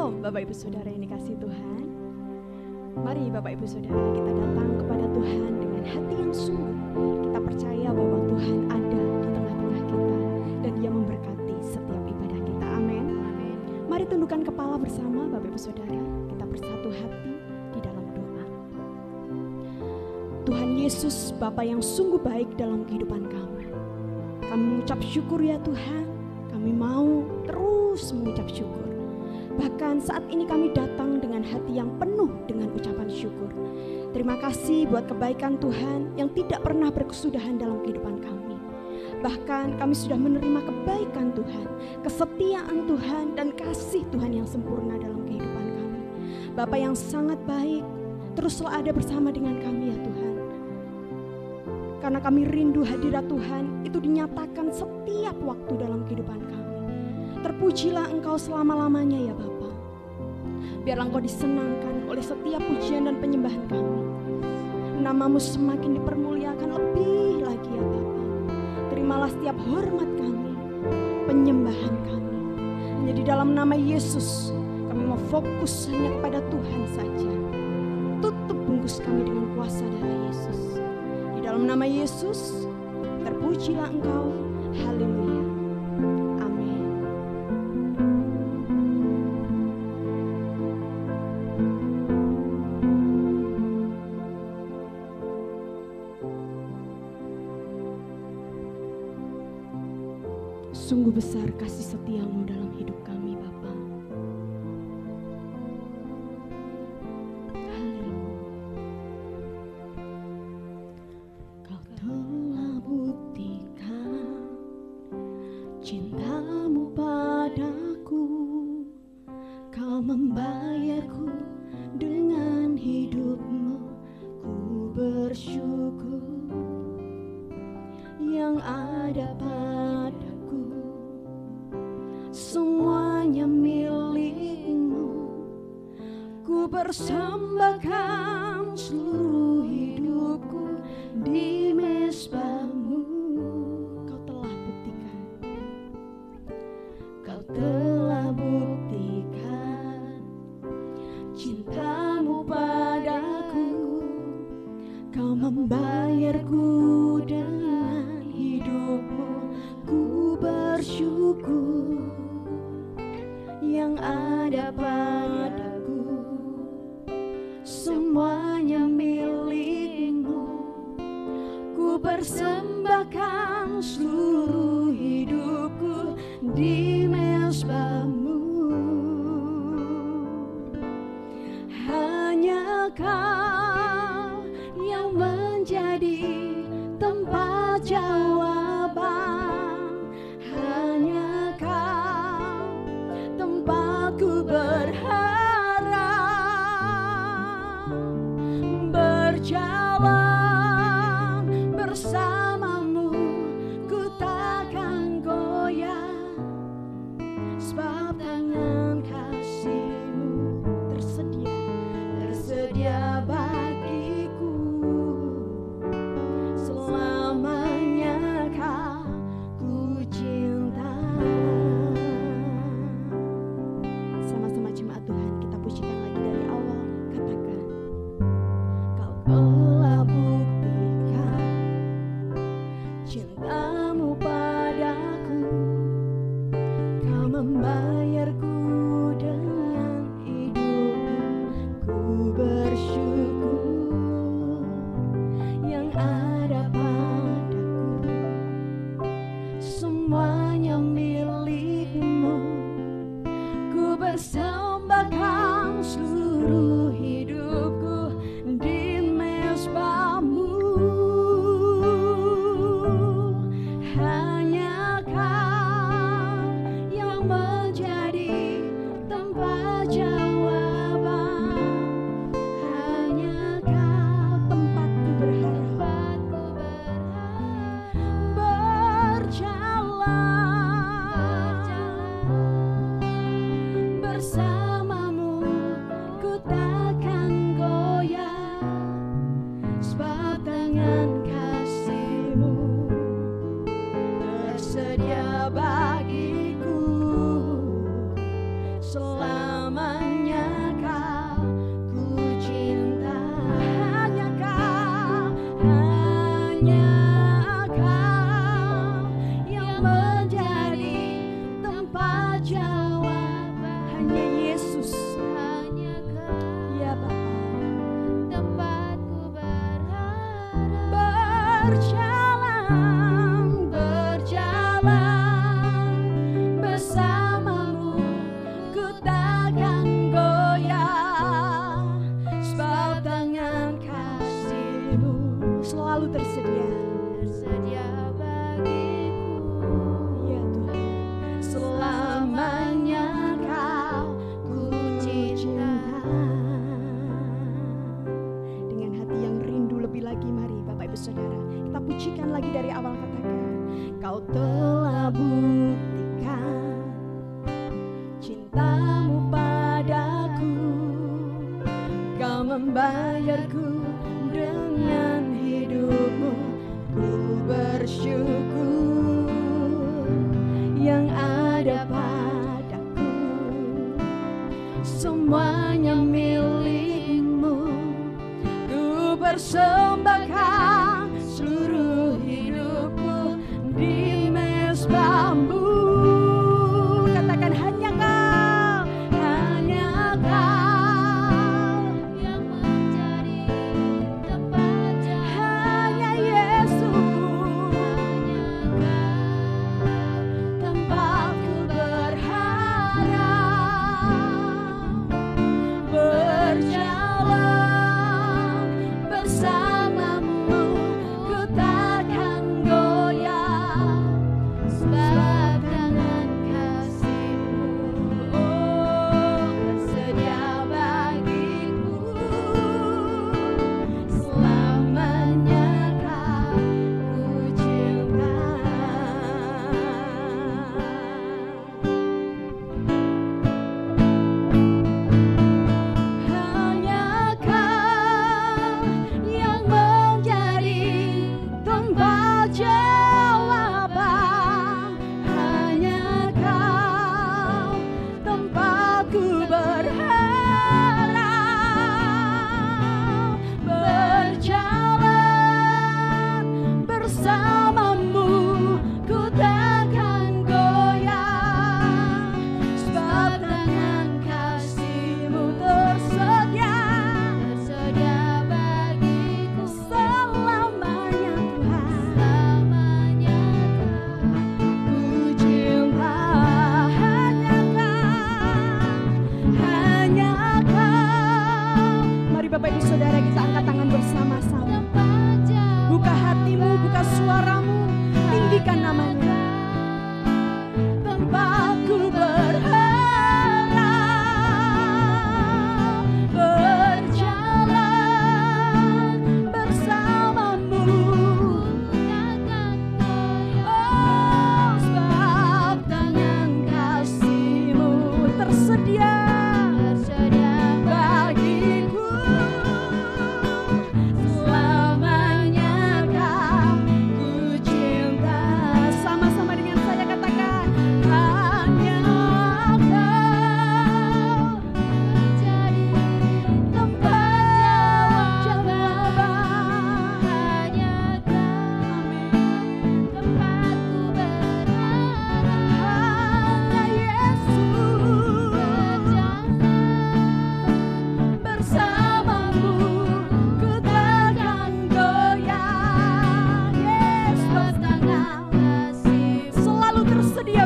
Shalom Bapak Ibu Saudara yang dikasihi Tuhan. Mari Bapak Ibu Saudara kita datang kepada Tuhan dengan hati yang sungguh. Kita percaya bahwa Tuhan ada di tengah-tengah kita dan Dia memberkati setiap ibadah kita. Amin. Mari tundukkan kepala bersama Bapak Ibu Saudara. Kita bersatu hati di dalam doa. Tuhan Yesus, Bapa yang sungguh baik dalam kehidupan kami. Kami mengucap syukur ya Tuhan. Kami mau terus mengucap syukur. Bahkan saat ini kami datang dengan hati yang penuh dengan ucapan syukur. Terima kasih buat kebaikan Tuhan yang tidak pernah berkesudahan dalam kehidupan kami. Bahkan kami sudah menerima kebaikan Tuhan, kesetiaan Tuhan, dan kasih Tuhan yang sempurna dalam kehidupan kami. Bapa yang sangat baik, teruslah ada bersama dengan kami ya Tuhan. Karena kami rindu hadirat Tuhan itu dinyatakan setiap waktu dalam kehidupan kami. Terpujilah Engkau selama-lamanya ya Bapa. Biarlah Engkau disenangkan oleh setiap pujian dan penyembahan kami. Namamu semakin dipermuliakan lebih lagi ya Bapa. Terimalah setiap hormat kami, penyembahan kami. Hanya di dalam nama Yesus kami mau fokus hanya kepada Tuhan saja. Tutup bungkus kami dengan kuasa darah Yesus. Di dalam nama Yesus terpujilah Engkau. Haleluya. Sungguh besar kasih setiamu dalam hidup kami Bapa. Haleluya. Kau telah buktikan cintamu padaku. Kau membayarku dengan hidupmu. Ku bersyukur yang ada padaku. Semuanya milikmu. Ku persembahkan seluruh hidupku di mezbahmu. Kau telah buktikan. Kau telah buktikan cintamu padaku. Kau membayarku dengan hidupmu. Ku bersyukur yang ada padaku. Semuanya milikmu. Ku persembahkan seluruh hidupku di mezbahmu. Hanya Kau yang menjadi tempat jawaban. Hanya Kau tempatku berharap. Berjalan bersamamu ku takkan goyah. Sebab tangan kasih-Mu tersedia bagiku. Selamanya Kau ku cinta. Sama-sama jemaat Tuhan kita pujikan lagi dari awal. Katakan, Kau telah buktikan cintamu padaku. Kau membayarku dengan hidupmu. Ku bersyukur yang ada padaku. Semuanya milikmu. Ku persembahkan seluruh hidupku di mezbahmu. Hanya Kau yang menjadi tempat jawaban. Hanya Kau tempatku berharap. Berjalan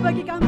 berjalan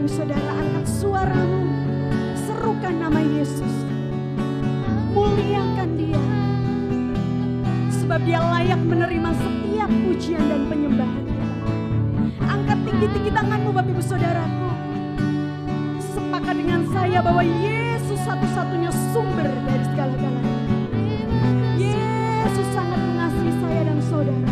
Bapak Ibu Saudara, angkat suaramu, serukan nama Yesus, muliakan Dia, sebab Dia layak menerima setiap pujian dan penyembahan kita. Angkat tinggi-tinggi tanganmu Bapak Ibu Saudaraku, sepakat dengan saya bahwa Yesus satu-satunya sumber dari segala-galanya. Yesus sangat mengasihi saya dan saudara.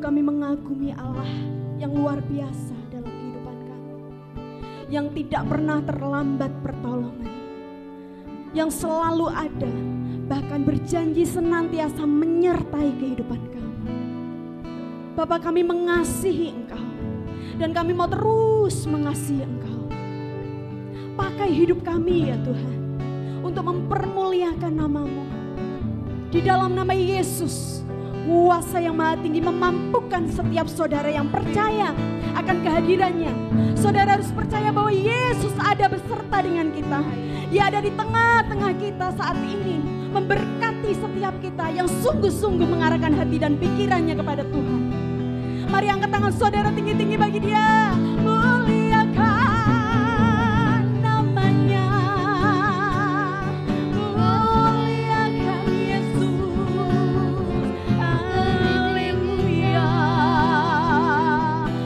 Kami mengagumi Allah yang luar biasa dalam kehidupan kami, yang tidak pernah terlambat pertolongan, yang selalu ada, bahkan berjanji senantiasa menyertai kehidupan kami. Bapa, kami mengasihi Engkau dan kami mau terus mengasihi Engkau. Pakai hidup kami ya Tuhan untuk mempermuliakan nama-Mu. Di dalam nama Yesus, kuasa yang maha tinggi memampukan setiap saudara yang percaya akan kehadirannya. Saudara harus percaya bahwa Yesus ada beserta dengan kita. Dia ada di tengah-tengah kita saat ini, memberkati setiap kita yang sungguh-sungguh mengarahkan hati dan pikirannya kepada Tuhan. Mari angkat tangan saudara tinggi-tinggi bagi Dia. Muliakan namanya, muliakan Yesus. Haleluya.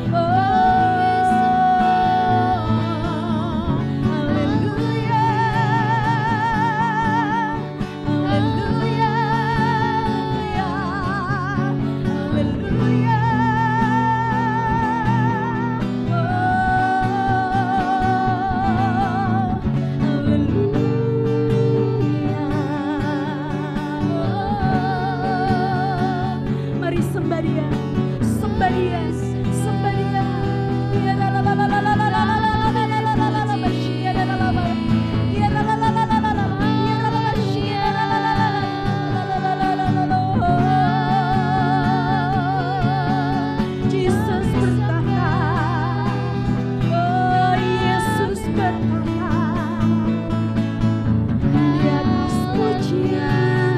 Oh, haleluya. Haleluya. Haleluya. Mari sembah Dia, sembah Dia, sembah Dia. Ya la la la la la la la la la la la la la la la la. Ya la la la la. Ya la la la la la la la. Ya la la la. Ya la la la la la. La la la la la la. Jesus bertahta. Oh, Yesus bertahta. Di atas pujian.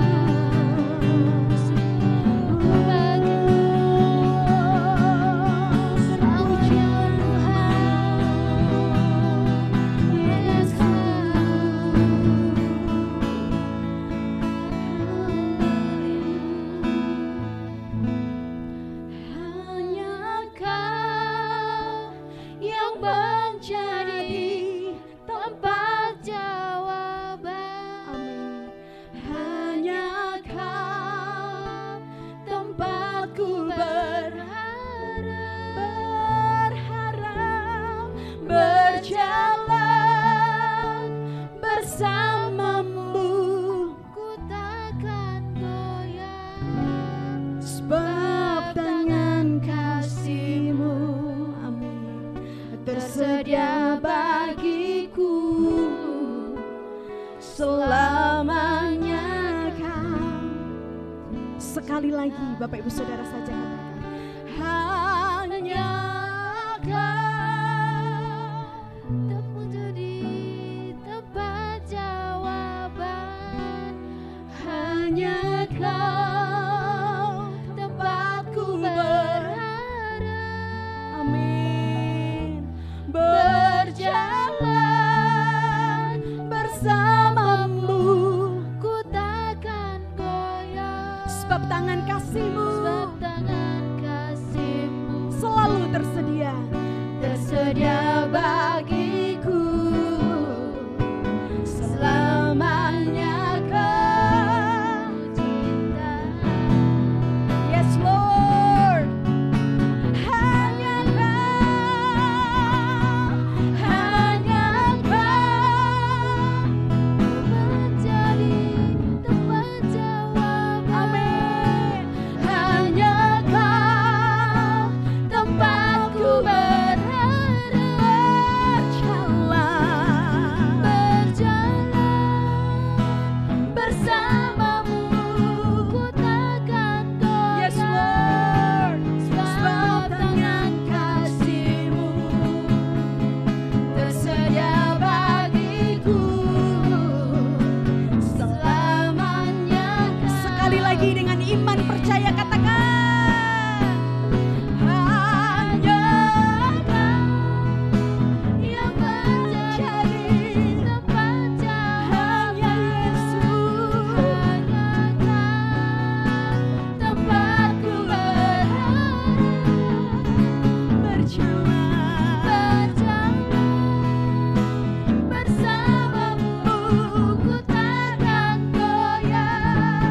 sekali lagi Bapak Ibu Saudara saja katakan, hanya Kau menjadi tempat jawaban, hanya Kau tempatku berharap. Amin. Berjalan bersamamu, ku takkan goyah, sebab tangan kasih-Mu sebab tangan kasih-Mu selalu tersedia bagiku. Selamanya Kau cinta. Yes Lord. Hanya Kau menjadi tempat jawaban. Amin. Hanya Kau tempatku berharap. Berjalan bersamamu, Ku takkan goyah, yes Lord. sebab tangan kasih-Mu tersedia bagiku selamanya. Sekali lagi dengan iman percaya katakan, hanya Kau yang menjadi tempat jawaban. hanya Yesus, Hanya Kau tempatku berharap. berjalan bersamamu, ku takkan goyah,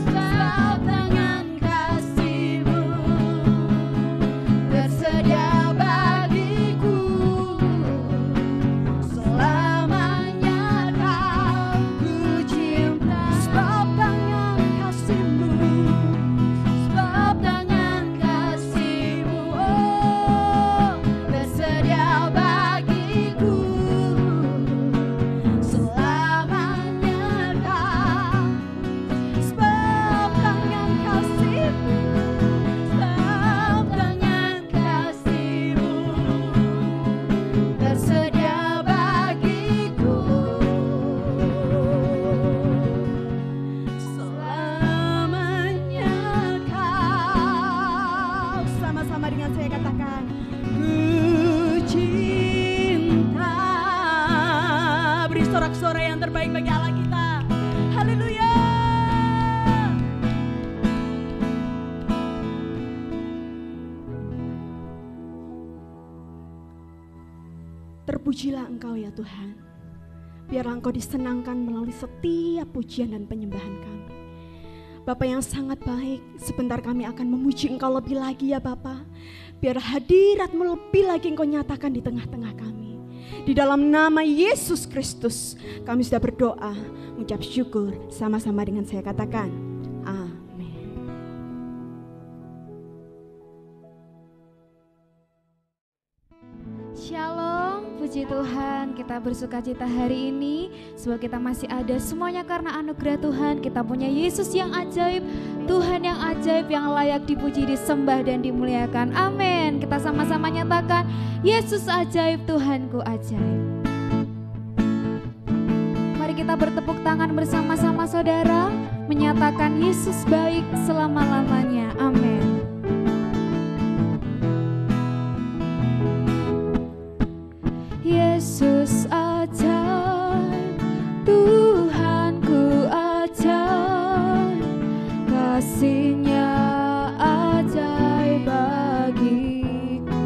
sebab tangan kasih-Mu tersedia bagiku selamanya. Kau ku cinta, sebab tangan kasih-Mu, sebab tangan kasih-Mu tersedia bagiku selamanya. Kau sebab tangan kasih-Mu, sebab tangan kasih-Mu tersedia bagiku selamanya. Kau sama-sama dengan saya katakan, ku cinta. Beri sorak-sorai yang terbaik bagi Allah kita. Haleluya. Terpujilah Engkau ya Tuhan. Biarlah Engkau disenangkan melalui setiap pujian dan penyembahan kami. Bapa yang sangat baik, sebentar kami akan memuji Engkau lebih lagi ya Bapa. Biar hadirat-Mu lebih lagi Engkau nyatakan di tengah-tengah kami. Di dalam nama Yesus Kristus kami sudah berdoa, mengucap syukur, sama-sama dengan saya katakan, amin. Shalom, puji Tuhan, kita bersukacita hari ini sebab kita masih ada semuanya karena anugerah Tuhan. Kita punya Yesus yang ajaib, Tuhan yang ajaib, yang layak dipuji, disembah dan dimuliakan. Amin. Kita sama-sama nyatakan, Yesus ajaib, Tuhanku ajaib. Mari kita bertepuk tangan bersama-sama saudara, menyatakan Yesus baik selama-lamanya. Amin. Yesus ajaib, Tuhanku ajaib, kasih-Nya ajaib bagiku.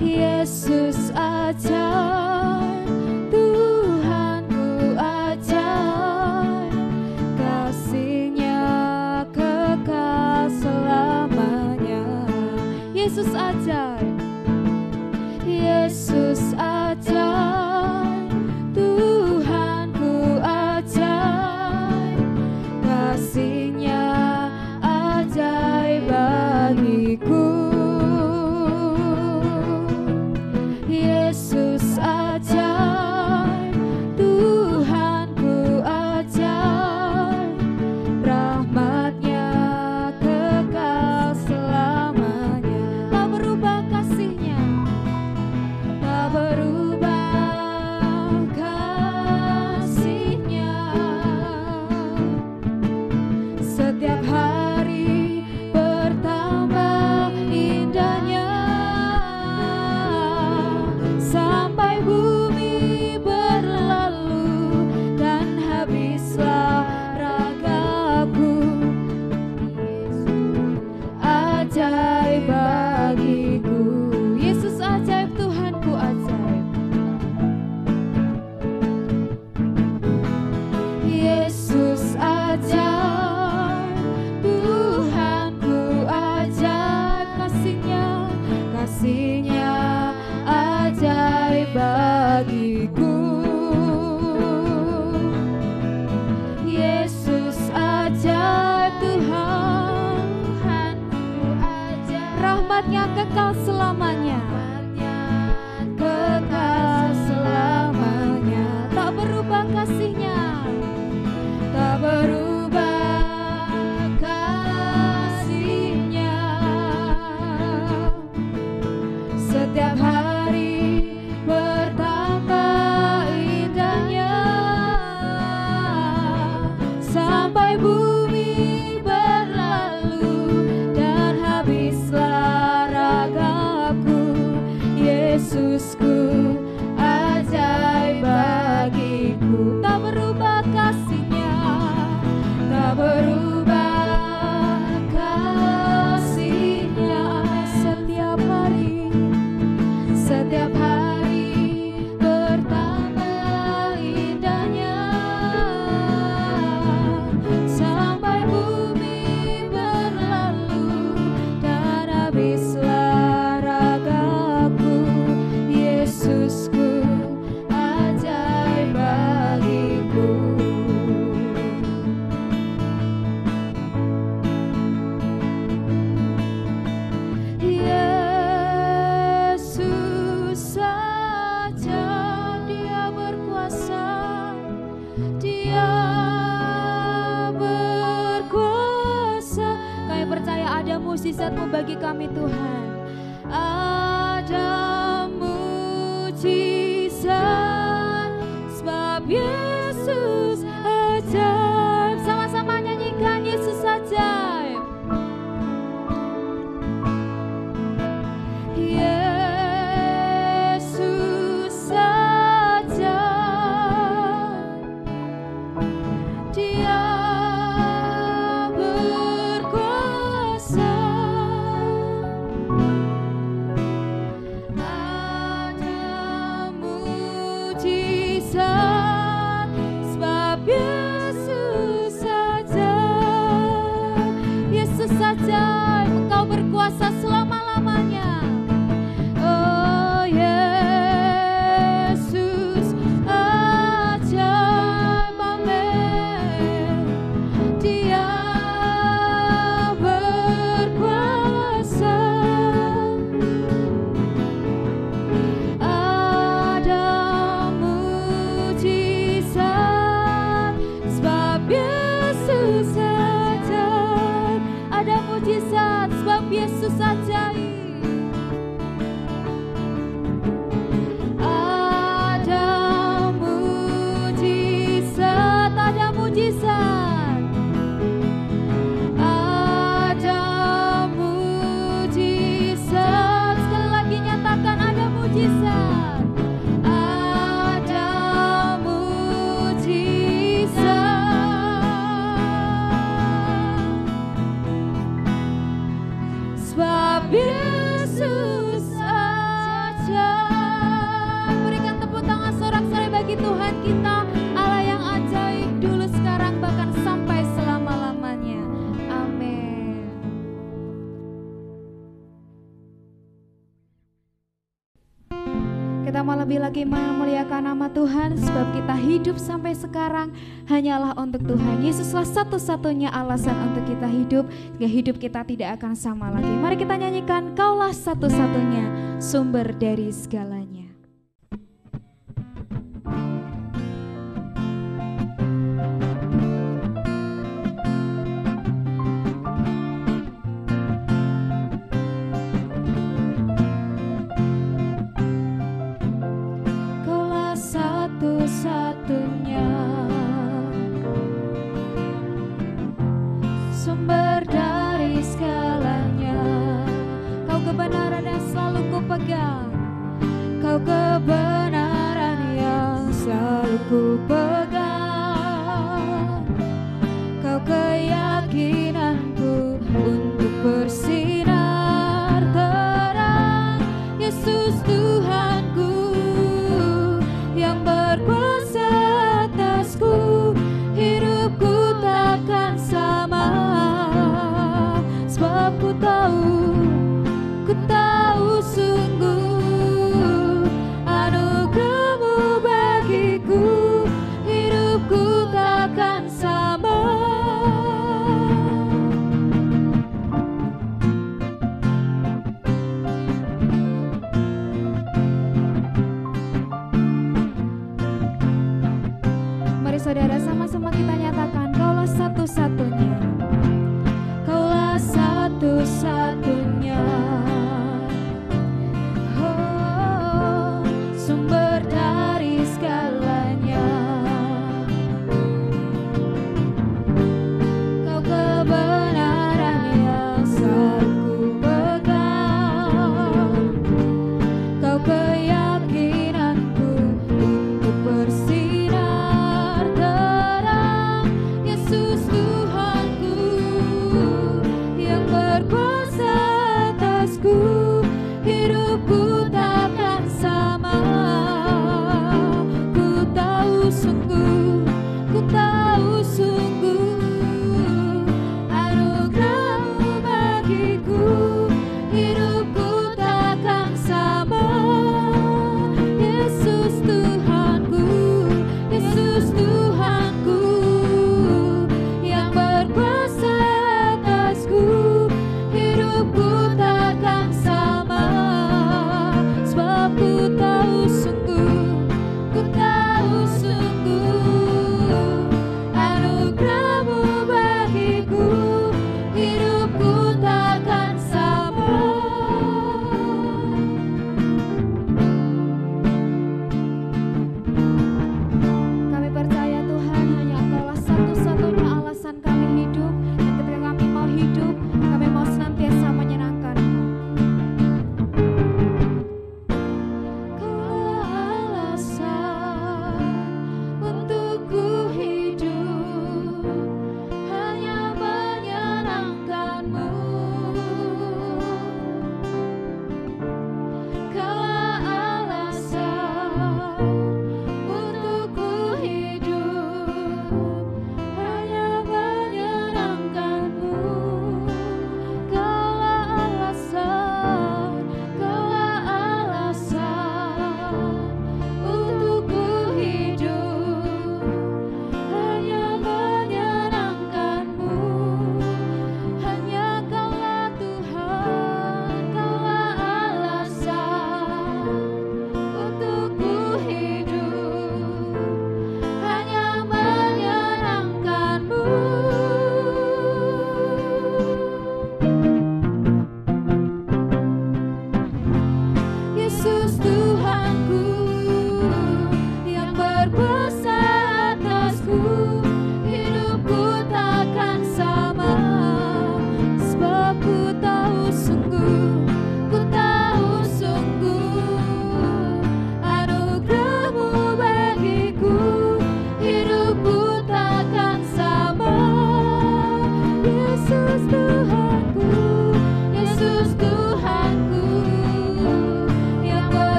Yesus ajaib, Tuhanku ajaib, kasih-Nya rahmatnya kekal selamanya. Kekal selamanya, tak berubah kasihnya, tak berubah kasihnya. Setiap hari bertambah indahnya, sampai bumi berlalu dan habislah ragaku. Yesusku ajaib bagiku, tak berubah kasihnya, tak berubah kasihnya. Setiap hari bertambah indahnya, sampai bumi berlalu dan habislah ragaku. Yesusku ajaib bagiku. Yesus saja, Dia berkuasa, Dia berkuasa. Kami percaya ada mukjizat-Mu bagi kami Tuhan. Ada mukjizat sebab Yesus ajaib. Sama-sama nyanyikan Yesus ajaib. Yesus saja, Dia berkuasa. Ada mukjizat sebab Yesus saja. Yesus saja, Engkau berkuasa selama-lamanya. Oh Yesus ajaib, amin. Dia berkuasa. Ada mukjizat sebab Yesus saja. Ada mukjizat sebab Yesus ajaib. Ada mukjizat, ada mukjizat. Ada mukjizat. Sekali lagi nyatakan ada mukjizat. Ada mukjizat sebab Yesus saja. Berikan tepuk tangan sorak-sorai bagi Tuhan kita, Allah yang ajaib dulu, sekarang, bahkan sampai selama-lamanya. Amin. Kita mau lebih lagi memuliakan nama Tuhan, sebab kita hidup sampai sekarang hanyalah untuk Tuhan. Yesuslah satu-satunya alasan untuk kita hidup, sehingga hidup kita tidak akan sama lagi. Mari kita nyanyikan, Kaulah satu-satunya sumber dari segalanya. Kaulah satu-satunya sumber dari segalanya. Kau kebenaran yang selalu ku pegang, Kau kebenaran yang selalu ku pegang, Kau keyakinanku untuk bersinar terang. Yesus Tuhanku yang berkuasa atasku, hidupku takkan sama, sebab ku tahu sungguh anugerah-Mu bagiku, hidupku takkan sama.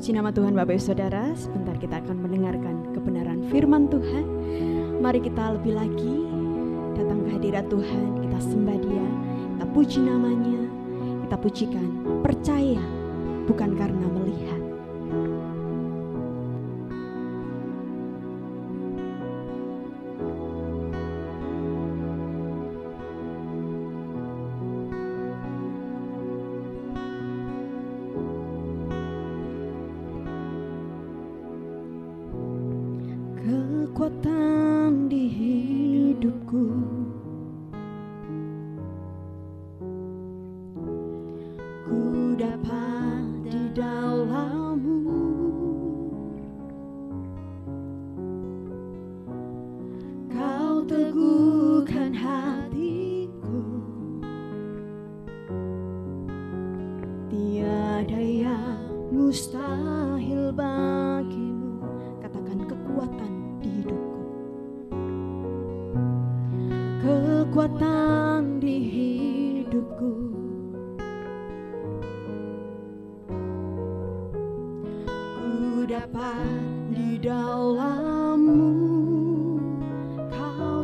Puji nama Tuhan Bapak Ibu Saudara. Sebentar kita akan mendengarkan kebenaran firman Tuhan. Mari kita lebih lagi datang ke hadirat Tuhan. Kita sembah Dia, kita puji namanya, kita pujikan. Percaya bukan karena melihat. Kekuatan di hidupku, ku dapat di dalam-Mu. Kau teguhkan hatiku, tiada yang mustahil bagimu. Katakan kekuatan di hidupku, kekuatan di hidupku, ku dapat di dalam-Mu. Kau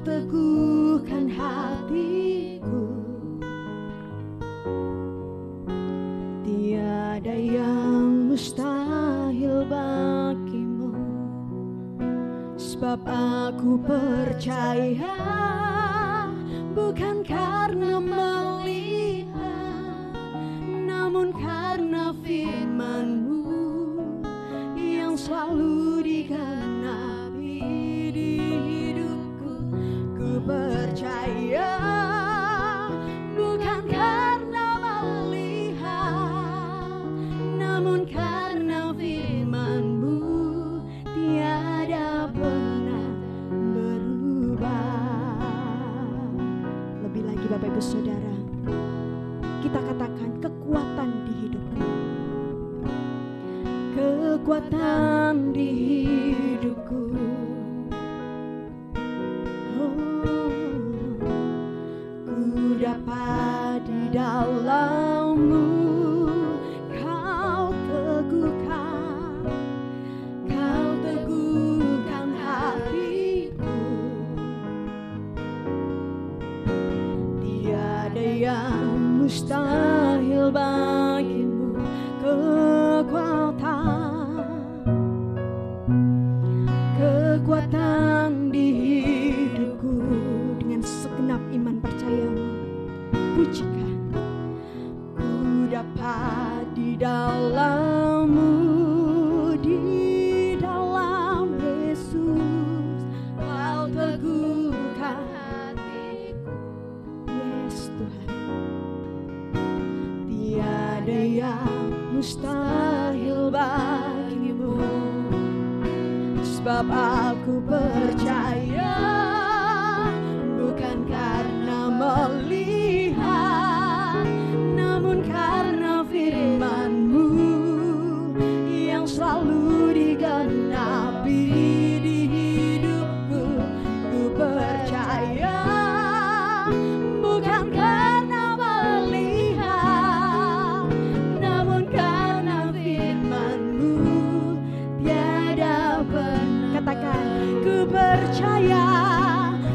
teguhkan hatiku, tiada yang mustahil bagimu. Sebab aku percaya bukan karena melihat, namun karena firman-Mu yang selalu digenapi di hidupku. Ku percaya bukan karena melihat, namun karena firman-Mu tiada pernah berubah. Lebih lagi Bapak Ibu Saudara, kita katakan kekuatan di hidupku, kekuatan di hidupku. Ku dapat di dalam-Mu. Kau teguhkan hatiku, tiada yang mustahil bagimu. Kekuatan di hidupku, dengan segenap iman percayamu pujikan. Ku dapat di dalam-Mu, di dalam Yesus. Kau teguhkan hatiku, yes Tuhan, tiada yang mustahil bagimu. Sebab aku percaya bukan karena melihat, namun karena firman-Mu yang selalu digenapi di hidupku. Ku percaya bukan karena melihat, namun karena firman-Mu tiada pernah. Katakan ku percaya,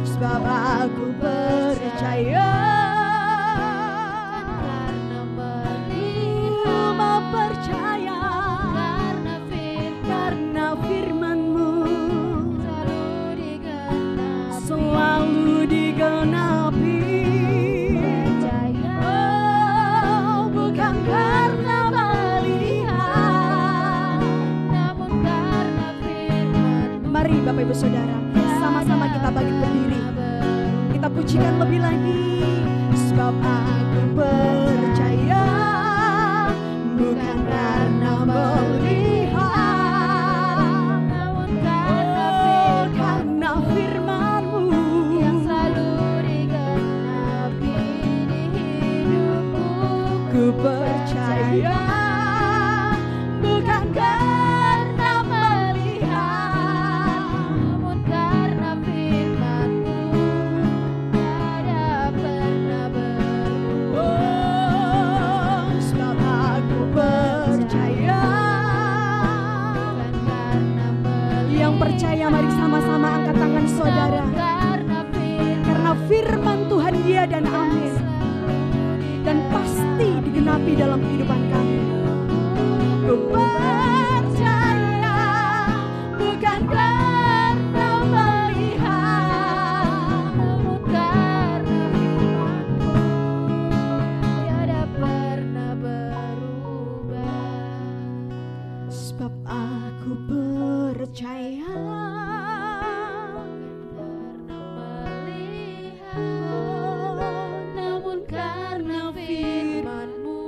sebab aku percaya. Karena melihat, percaya karena firman-Mu selalu digenapi. Oh, bukan karena melihat, namun karena firman-Mu. Mari Bapak Ibu Saudara, sama-sama kita bangkit berdiri. Kita pujikan lebih lagi. Sebab aku percaya bukan karena melihat, namun karena firman-Mu yang selalu digenapi di hidupku. Ku percaya bukan karena melihat, namun karena firman-Mu tiada pernah berubah. percaya, mari sama-sama angkat tangan saudara. Karena firman Tuhan ya dan amin, dan pasti digenapi dalam kehidupan kami. Ku percaya bukan karena melihat, namun karena firman-Mu tiada pernah berubah. Sebab aku percaya karena melihat, namun karena firman-Mu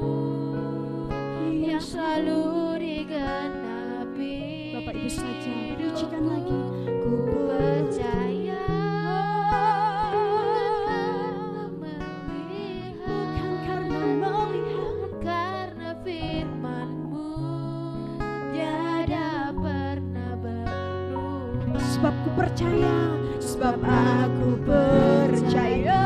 yang selalu digenapi. Bapak Ibu saja pujikan lagi. Ku percaya bukan karena melihat, karena firman-Mu tiada pernah berubah. Sebab ku percaya, sebab aku percaya.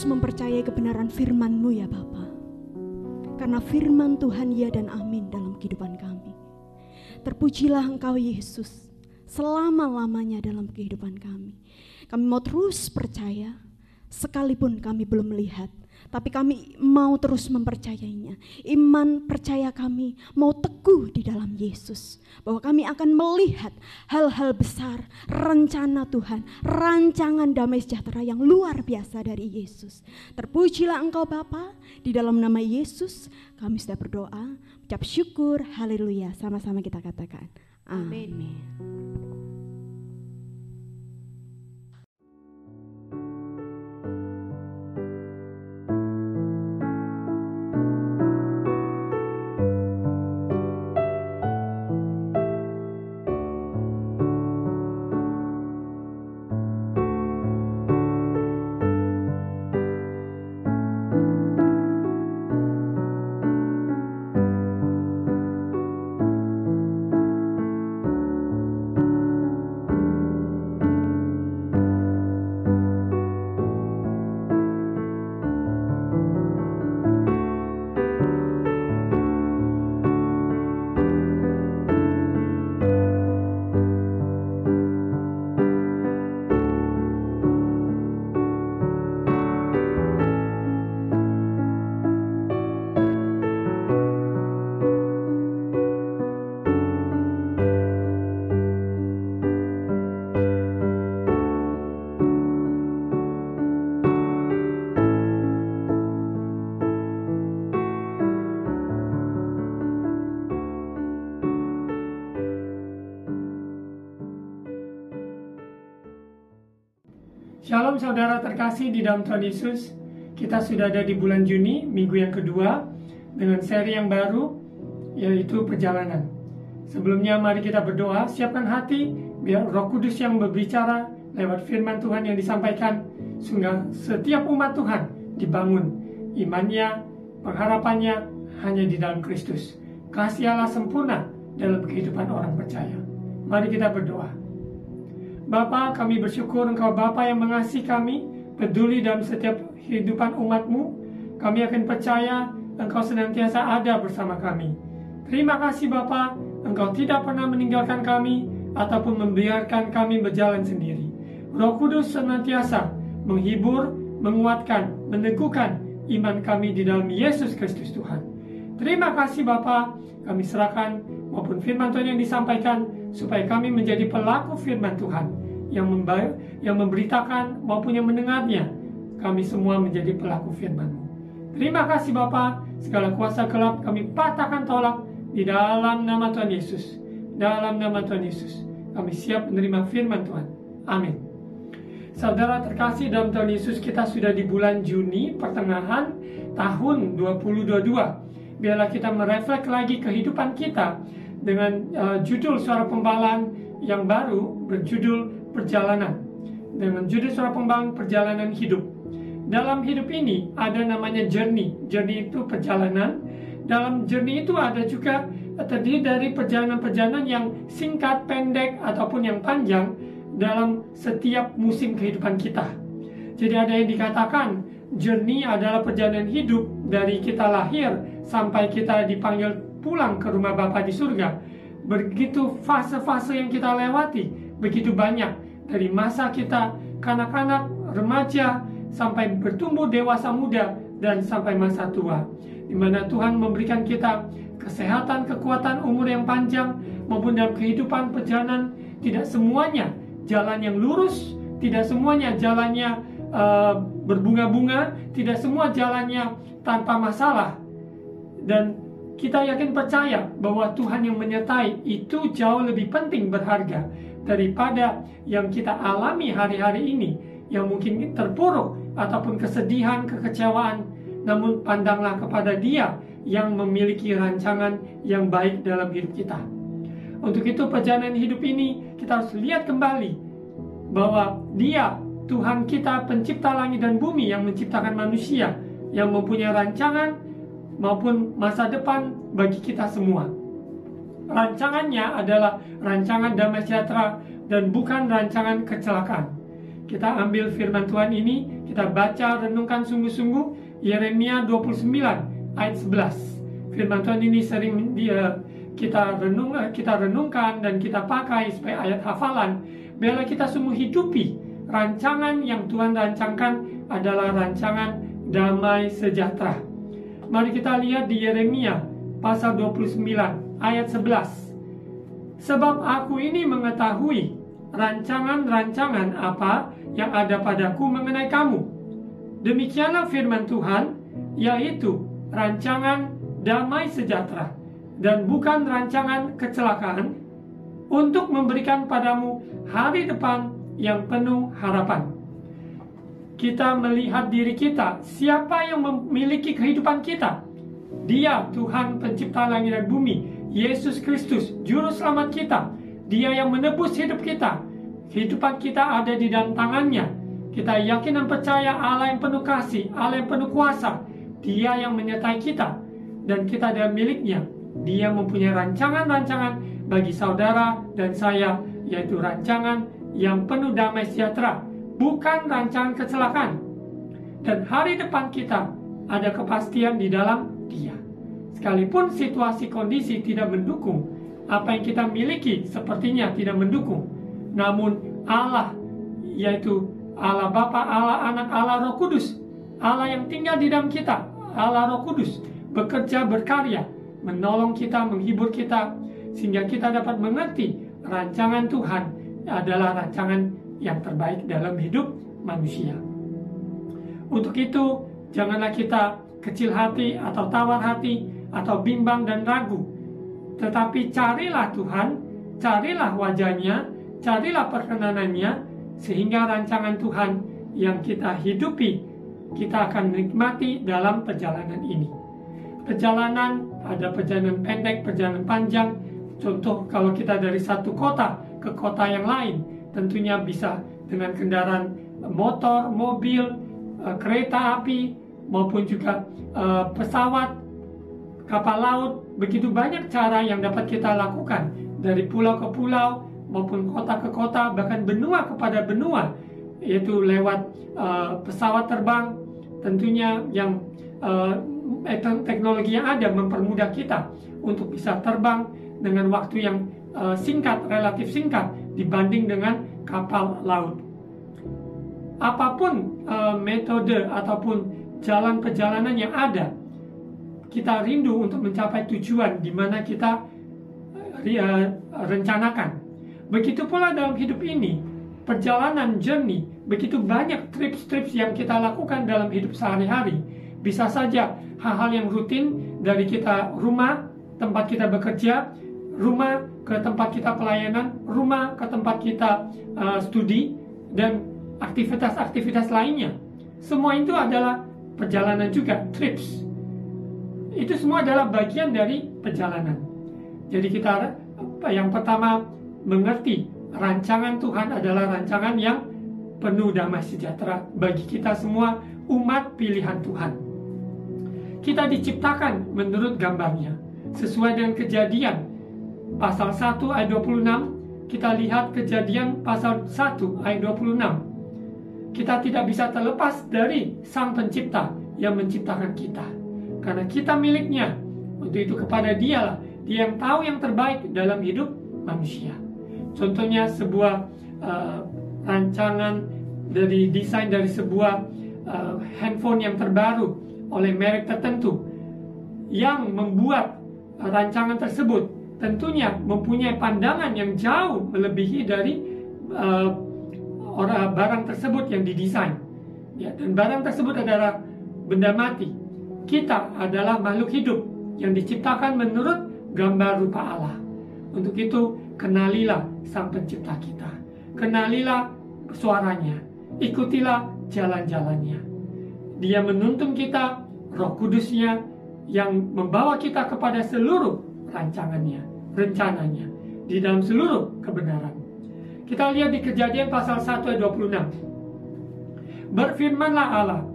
Mempercayai kebenaran firman-Mu ya Bapa. Karena firman Tuhan ya dan amin dalam kehidupan kami. Terpujilah Engkau Yesus selama-lamanya dalam kehidupan kami. Kami mau terus percaya sekalipun kami belum melihat, tapi kami mau terus mempercayainya. Iman percaya kami mau teguh di dalam Yesus, bahwa kami akan melihat hal-hal besar, rencana Tuhan, rancangan damai sejahtera yang luar biasa dari Yesus. Terpujilah Engkau Bapa, di dalam nama Yesus kami sudah berdoa, ucap syukur, haleluya. Sama-sama kita katakan amin. Shalom saudara terkasih di dalam Tuhan Yesus. Kita sudah ada di bulan Juni, minggu yang kedua, dengan seri yang baru, yaitu perjalanan. Sebelumnya mari kita berdoa, siapkan hati, biar Roh Kudus yang berbicara lewat firman Tuhan yang disampaikan, sehingga setiap umat Tuhan dibangun imannya, pengharapannya hanya di dalam Kristus. Kasih Allah sempurna dalam kehidupan orang percaya. Mari kita berdoa. Bapa, kami bersyukur Engkau Bapa yang mengasihi kami, peduli dalam setiap kehidupan umat-Mu. Kami akan percaya Engkau senantiasa ada bersama kami. Terima kasih Bapa, Engkau tidak pernah meninggalkan kami ataupun membiarkan kami berjalan sendiri. Roh Kudus senantiasa menghibur, menguatkan, meneguhkan iman kami di dalam Yesus Kristus Tuhan. Terima kasih Bapa, kami serahkan maupun firman Tuhan yang disampaikan supaya kami menjadi pelaku firman Tuhan yang memberitakan maupun yang mendengarnya. Kami semua menjadi pelaku firman-Mu. Terima kasih Bapa, segala kuasa gelap kami patahkan tolak di dalam nama Tuhan Yesus. Dalam nama Tuhan Yesus, kami siap menerima firman Tuhan. Amin. Saudara terkasih dalam Tuhan Yesus, kita sudah di bulan Juni, pertengahan tahun 2022. Biarlah kita mereflek lagi kehidupan kita dengan judul Suara Pembalan yang baru berjudul Perjalanan. Dengan judul Suara Pembalan Perjalanan Hidup. Dalam hidup ini ada namanya journey. Journey itu perjalanan. Dalam journey itu ada juga terdiri dari perjalanan-perjalanan yang singkat, pendek, ataupun yang panjang dalam setiap musim kehidupan kita. Jadi ada yang dikatakan journey adalah perjalanan hidup dari kita lahir sampai kita dipanggil pulang ke rumah Bapa di surga. Begitu fase-fase yang kita lewati, begitu banyak. Dari masa kita kanak-kanak, remaja, sampai bertumbuh dewasa muda, dan sampai masa tua. Di mana Tuhan memberikan kita kesehatan, kekuatan, umur yang panjang, maupun dalam kehidupan perjalanan. Tidak semuanya jalan yang lurus, tidak semuanya jalannya berbunga-bunga, tidak semua jalannya tanpa masalah. Dan kita yakin percaya bahwa Tuhan yang menyertai itu jauh lebih penting, berharga daripada yang kita alami hari-hari ini, yang mungkin terpuruk ataupun kesedihan, kekecewaan. Namun pandanglah kepada Dia yang memiliki rancangan yang baik dalam hidup kita. Untuk itu perjalanan hidup ini kita harus lihat kembali bahwa Dia, Tuhan kita, pencipta langit dan bumi, yang menciptakan manusia, yang mempunyai rancangan maupun masa depan bagi kita semua. Rancangannya adalah rancangan damai sejahtera dan bukan rancangan kecelakaan. Kita ambil firman Tuhan ini, kita baca, renungkan sungguh-sungguh. Yeremia 29 ayat 11. Firman Tuhan ini sering kita renungkan dan kita pakai sebagai ayat hafalan. Biarlah kita semua hidupi rancangan yang Tuhan rancangkan adalah rancangan damai sejahtera. Mari kita lihat di Yeremia pasal 29 ayat 11. Sebab aku ini mengetahui rancangan-rancangan apa yang ada padaku mengenai kamu. Demikianlah firman Tuhan, yaitu rancangan damai sejahtera dan bukan rancangan kecelakaan, untuk memberikan padamu hari depan yang penuh harapan. Kita melihat diri kita, siapa yang memiliki kehidupan kita? Dia, Tuhan pencipta langit dan bumi, Yesus Kristus, juru selamat kita. Dia yang menebus hidup kita. Kehidupan kita ada di dalam tangannya. Kita yakin dan percaya Allah yang penuh kasih, Allah yang penuh kuasa. Dia yang menyertai kita, dan kita adalah miliknya. Dia mempunyai rancangan-rancangan bagi saudara dan saya, yaitu rancangan yang penuh damai sejahtera, bukan rancangan kecelakaan. Dan hari depan kita ada kepastian di dalam Dia. Sekalipun situasi kondisi tidak mendukung, apa yang kita miliki sepertinya tidak mendukung, namun Allah, yaitu Allah Bapa, Allah Anak, Allah Roh Kudus, Allah yang tinggal di dalam kita, Allah Roh Kudus, bekerja, berkarya, menolong kita, menghibur kita, sehingga kita dapat mengerti rancangan Tuhan adalah rancangan yang terbaik dalam hidup manusia. Untuk itu, janganlah kita kecil hati atau tawar hati atau bimbang dan ragu, tetapi carilah Tuhan, carilah wajahnya, carilah perkenanannya, sehingga rancangan Tuhan yang kita hidupi, kita akan nikmati dalam perjalanan ini. Perjalanan, ada perjalanan pendek, perjalanan panjang. Contoh, kalau kita dari satu kota ke kota yang lain, tentunya bisa dengan kendaraan motor, mobil, kereta api, maupun juga pesawat, kapal laut, begitu banyak cara yang dapat kita lakukan, dari pulau ke pulau maupun kota ke kota, bahkan benua kepada benua, yaitu lewat pesawat terbang. Tentunya yang teknologi yang ada mempermudah kita untuk bisa terbang dengan waktu yang singkat, relatif singkat dibanding dengan kapal laut. Apapun metode ataupun jalan perjalanan yang ada, kita rindu untuk mencapai tujuan di mana kita rencanakan. Begitu pula dalam hidup ini, perjalanan journey, begitu banyak trips-trips yang kita lakukan dalam hidup sehari-hari. Bisa saja hal-hal yang rutin dari kita rumah, tempat kita bekerja, rumah ke tempat kita pelayanan, rumah ke tempat kita studi, dan aktivitas-aktivitas lainnya. Semua itu adalah perjalanan juga, trips. Itu semua adalah bagian dari perjalanan. Jadi kita yang pertama mengerti rancangan Tuhan adalah rancangan yang penuh damai sejahtera bagi kita semua umat pilihan Tuhan. Kita diciptakan menurut gambarnya, sesuai dengan Kejadian pasal 1 ayat 26. Kita lihat Kejadian pasal 1 ayat 26. Kita tidak bisa terlepas dari Sang Pencipta yang menciptakan kita, karena kita miliknya. Untuk itu kepada Dialah, Dia yang tahu yang terbaik dalam hidup manusia. Contohnya sebuah rancangan dari desain dari sebuah handphone yang terbaru oleh merek tertentu, yang membuat rancangan tersebut tentunya mempunyai pandangan yang jauh melebihi dari barang tersebut yang didesain, ya, dan barang tersebut adalah benda mati. Kita adalah makhluk hidup yang diciptakan menurut gambar rupa Allah. Untuk itu, kenalilah Sang Pencipta kita, kenalilah suaranya, ikutilah jalan-jalannya. Dia menuntun kita, Roh Kudusnya yang membawa kita kepada seluruh rancangannya, rencananya, di dalam seluruh kebenaran. Kita lihat di Kejadian pasal 1 ayat 26. Berfirmanlah Allah,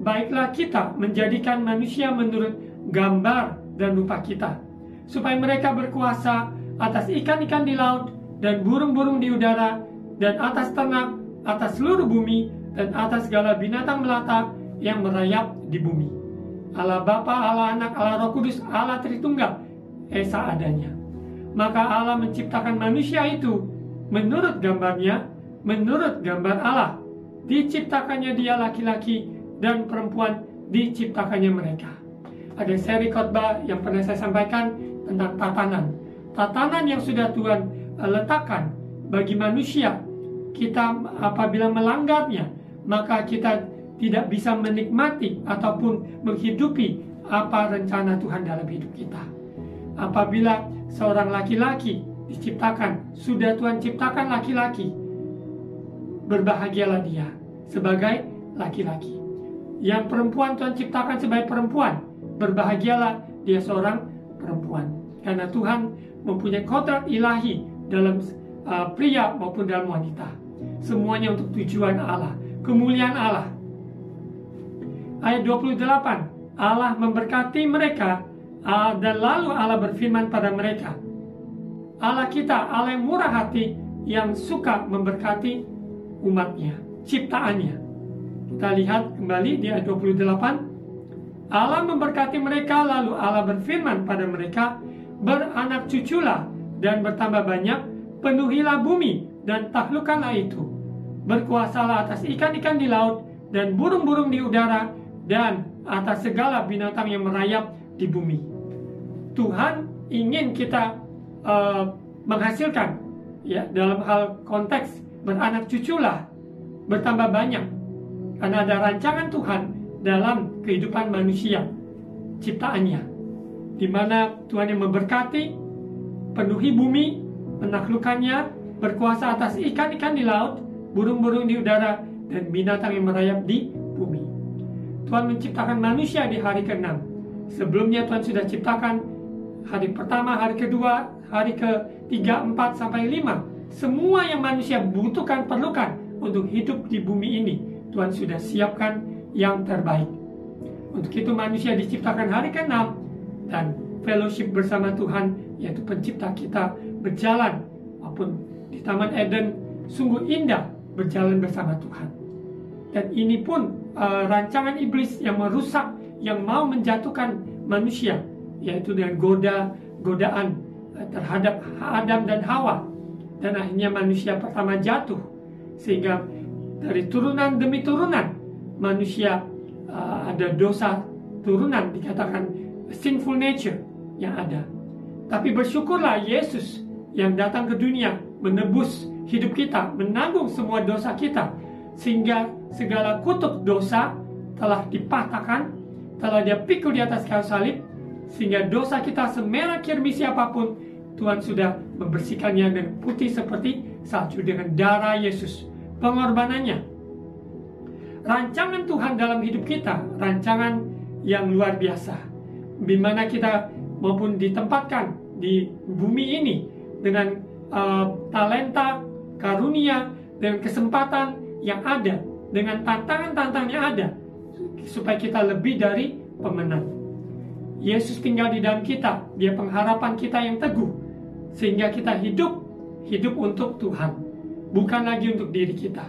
baiklah kita menjadikan manusia menurut gambar dan rupa kita, supaya mereka berkuasa atas ikan-ikan di laut dan burung-burung di udara, dan atas ternak, atas seluruh bumi, dan atas segala binatang melata yang merayap di bumi. Allah Bapa, Allah Anak, Allah Roh Kudus, Allah Tritunggal, Esa adanya. Maka Allah menciptakan manusia itu menurut gambarnya, menurut gambar Allah. Diciptakannya dia laki-laki dan perempuan, diciptakannya mereka. Ada seri khotbah yang pernah saya sampaikan tentang tatanan. Tatanan yang sudah Tuhan letakkan bagi manusia. Kita apabila melanggarnya, maka kita tidak bisa menikmati ataupun menghidupi apa rencana Tuhan dalam hidup kita. Apabila seorang laki-laki diciptakan, sudah Tuhan ciptakan laki-laki, berbahagialah dia sebagai laki-laki. Yang perempuan Tuhan ciptakan sebagai perempuan, berbahagialah dia seorang perempuan. Karena Tuhan mempunyai kodrat ilahi dalam pria maupun dalam wanita. Semuanya untuk tujuan Allah, kemuliaan Allah. Ayat 28, Allah memberkati mereka, dan lalu Allah berfirman pada mereka. Allah kita, Allah yang murah hati, yang suka memberkati umatnya, ciptaannya. Kita lihat kembali di ayat 28. Allah memberkati mereka, lalu Allah berfirman pada mereka, beranak cuculah dan bertambah banyak, penuhilah bumi dan taklukkanlah itu. Berkuasalah atas ikan-ikan di laut dan burung-burung di udara, dan atas segala binatang yang merayap di bumi. Tuhan ingin kita menghasilkan, ya, dalam hal konteks beranak cuculah, bertambah banyak, karena ada rancangan Tuhan dalam kehidupan manusia, ciptaannya, di mana Tuhan yang memberkati, penuhi bumi, menaklukkannya, berkuasa atas ikan-ikan di laut, burung-burung di udara, dan binatang yang merayap di bumi. Tuhan menciptakan manusia di hari ke-6. Sebelumnya Tuhan sudah ciptakan hari pertama, hari kedua, hari ke-3, 4, sampai 5. Semua yang manusia butuhkan, perlukan untuk hidup di bumi ini, Tuhan sudah siapkan yang terbaik. Untuk itu manusia diciptakan hari ke-6 dan fellowship bersama Tuhan, yaitu pencipta kita, berjalan maupun di Taman Eden, sungguh indah berjalan bersama Tuhan. Dan ini pun rancangan iblis yang merusak, yang mau menjatuhkan manusia, yaitu dengan godaan terhadap Adam dan Hawa. Dan akhirnya manusia pertama jatuh, sehingga dari turunan demi turunan manusia ada dosa turunan, dikatakan sinful nature yang ada. Tapi bersyukurlah Yesus yang datang ke dunia menebus hidup kita, menanggung semua dosa kita, sehingga segala kutuk dosa telah dipatahkan, telah Dia pikul di atas kayu salib, sehingga dosa kita semerah kirmisi apapun, Tuhan sudah membersihkannya dengan putih seperti salju dengan darah Yesus, pengorbanannya. Rancangan Tuhan dalam hidup kita, rancangan yang luar biasa, di mana kita maupun ditempatkan di bumi ini dengan talenta, karunia, dan kesempatan yang ada, dengan tantangan-tantangan yang ada, supaya kita lebih dari pemenang. Yesus tinggal di dalam kita, Dia pengharapan kita yang teguh, sehingga kita hidup untuk Tuhan, bukan lagi untuk diri kita.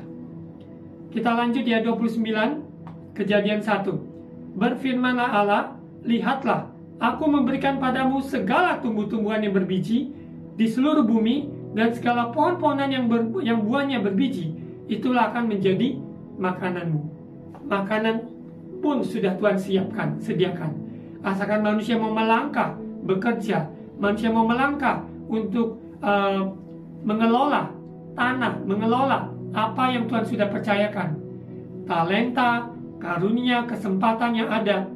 Kita lanjut di ayat 29, Kejadian 1. Berfirmanlah Allah, lihatlah, aku memberikan padamu segala tumbuh-tumbuhan yang berbiji di seluruh bumi, dan segala pohon-pohonan yang buahnya berbiji, itulah akan menjadi makananmu. Makanan pun sudah Tuhan sediakan. Asalkan manusia mau melangkah, bekerja, manusia mau melangkah untuk mengelola tanah, mengelola apa yang Tuhan sudah percayakan. Talenta, karunia, kesempatan yang ada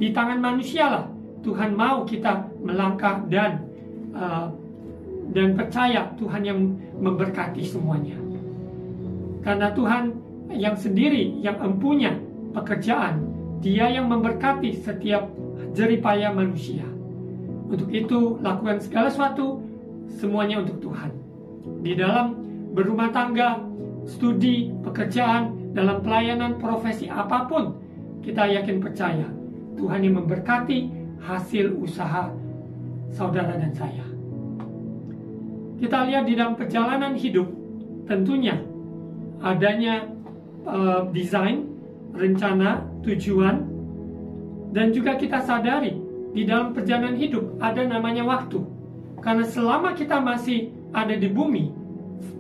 di tangan manusia lah. Tuhan mau kita melangkah dan percaya Tuhan yang memberkati semuanya. Karena Tuhan yang sendiri yang empunya pekerjaan, Dia yang memberkati setiap jeripaya manusia. Untuk itu lakukan segala sesuatu, semuanya untuk Tuhan. Di dalam berumah tangga, studi, pekerjaan, dalam pelayanan, profesi apapun, kita yakin percaya Tuhan yang memberkati hasil usaha saudara dan saya. Kita lihat di dalam perjalanan hidup, tentunya adanya desain, rencana, tujuan, dan juga kita sadari di dalam perjalanan hidup ada namanya waktu. Karena selama kita masih ada di bumi,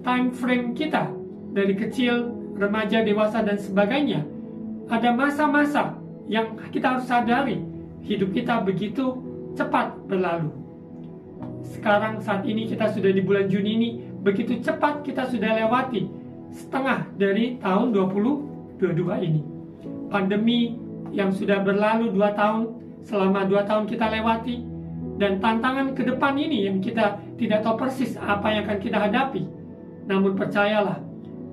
time frame kita dari kecil, remaja, dewasa, dan sebagainya, ada masa-masa yang kita harus sadari hidup kita begitu cepat berlalu. Sekarang saat ini kita sudah di bulan Juni ini, begitu cepat kita sudah lewati setengah dari tahun 2022 ini. Pandemi yang sudah berlalu 2 tahun, selama 2 tahun kita lewati, dan tantangan ke depan ini yang kita tidak tahu persis apa yang akan kita hadapi. Namun percayalah,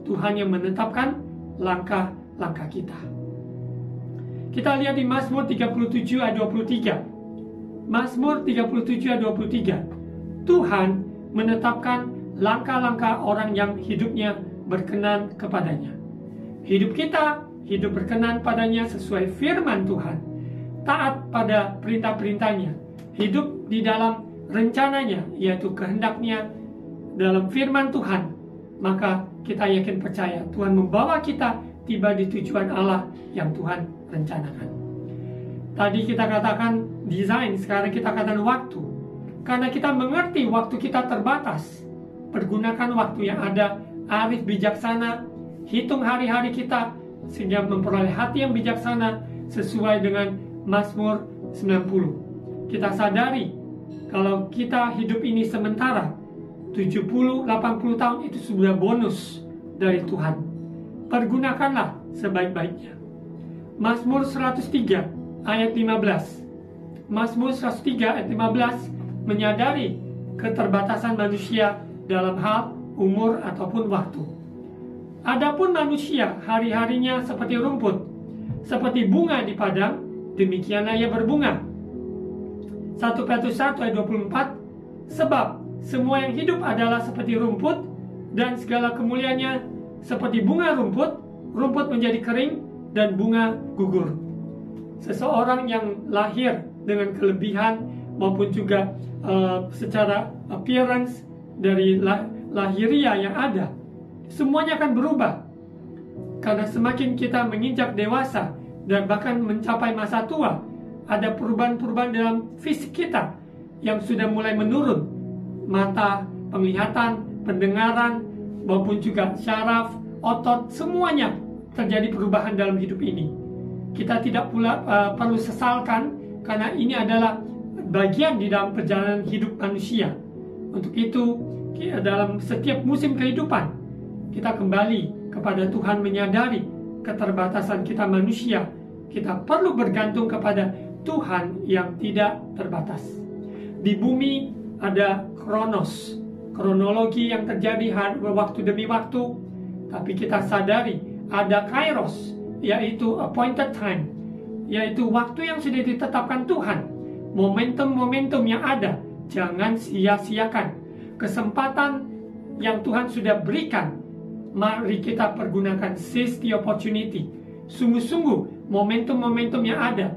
Tuhan yang menetapkan langkah-langkah kita. Kita lihat di Mazmur 37 ayat 23. Mazmur 37 ayat 23. Tuhan menetapkan langkah-langkah orang yang hidupnya berkenan kepadanya. Hidup kita, hidup berkenan padanya sesuai firman Tuhan. Taat pada perintah-perintahnya. Hidup di dalam rencananya, yaitu kehendaknya dalam firman Tuhan. Maka kita yakin percaya Tuhan membawa kita tiba di tujuan Allah yang Tuhan rencanakan. Tadi kita katakan desain, sekarang kita katakan waktu. Karena kita mengerti waktu kita terbatas, pergunakan waktu yang ada, arif bijaksana, hitung hari-hari kita sehingga memperoleh hati yang bijaksana sesuai dengan Mazmur 90. Kita sadari kalau kita hidup ini sementara, 70-80 tahun itu sudah bonus dari Tuhan. Pergunakanlah sebaik-baiknya. Mazmur 103 ayat 15. Mazmur 103 ayat 15 menyadari keterbatasan manusia dalam hal umur ataupun waktu. Adapun manusia hari-harinya seperti rumput, seperti bunga di padang, demikianlah ia berbunga. 1 Petrus 1 ayat 24. Sebab semua yang hidup adalah seperti rumput, dan segala kemuliaannya seperti bunga rumput. Rumput menjadi kering dan bunga gugur. Seseorang yang lahir dengan kelebihan maupun juga secara appearance dari lahiriah yang ada. Semuanya akan berubah. Karena semakin kita menginjak dewasa dan bahkan mencapai masa tua, ada perubahan-perubahan dalam fisik kita yang sudah mulai menurun. Mata, penglihatan, pendengaran, maupun juga syaraf, otot, semuanya terjadi perubahan dalam hidup ini. Kita tidak pula perlu sesalkan, karena ini adalah bagian di dalam perjalanan hidup manusia. Untuk itu, dalam setiap musim kehidupan, kita kembali kepada Tuhan, menyadari keterbatasan kita manusia. Kita perlu bergantung kepada Tuhan yang tidak terbatas. Di bumi ada kronologi yang terjadi waktu demi waktu, tapi kita sadari ada kairos, yaitu appointed time, yaitu waktu yang sudah ditetapkan Tuhan. Momentum-momentum yang ada, jangan sia-siakan. Kesempatan yang Tuhan sudah berikan, mari kita pergunakan, seize the opportunity. Sungguh-sungguh momentum-momentum yang ada,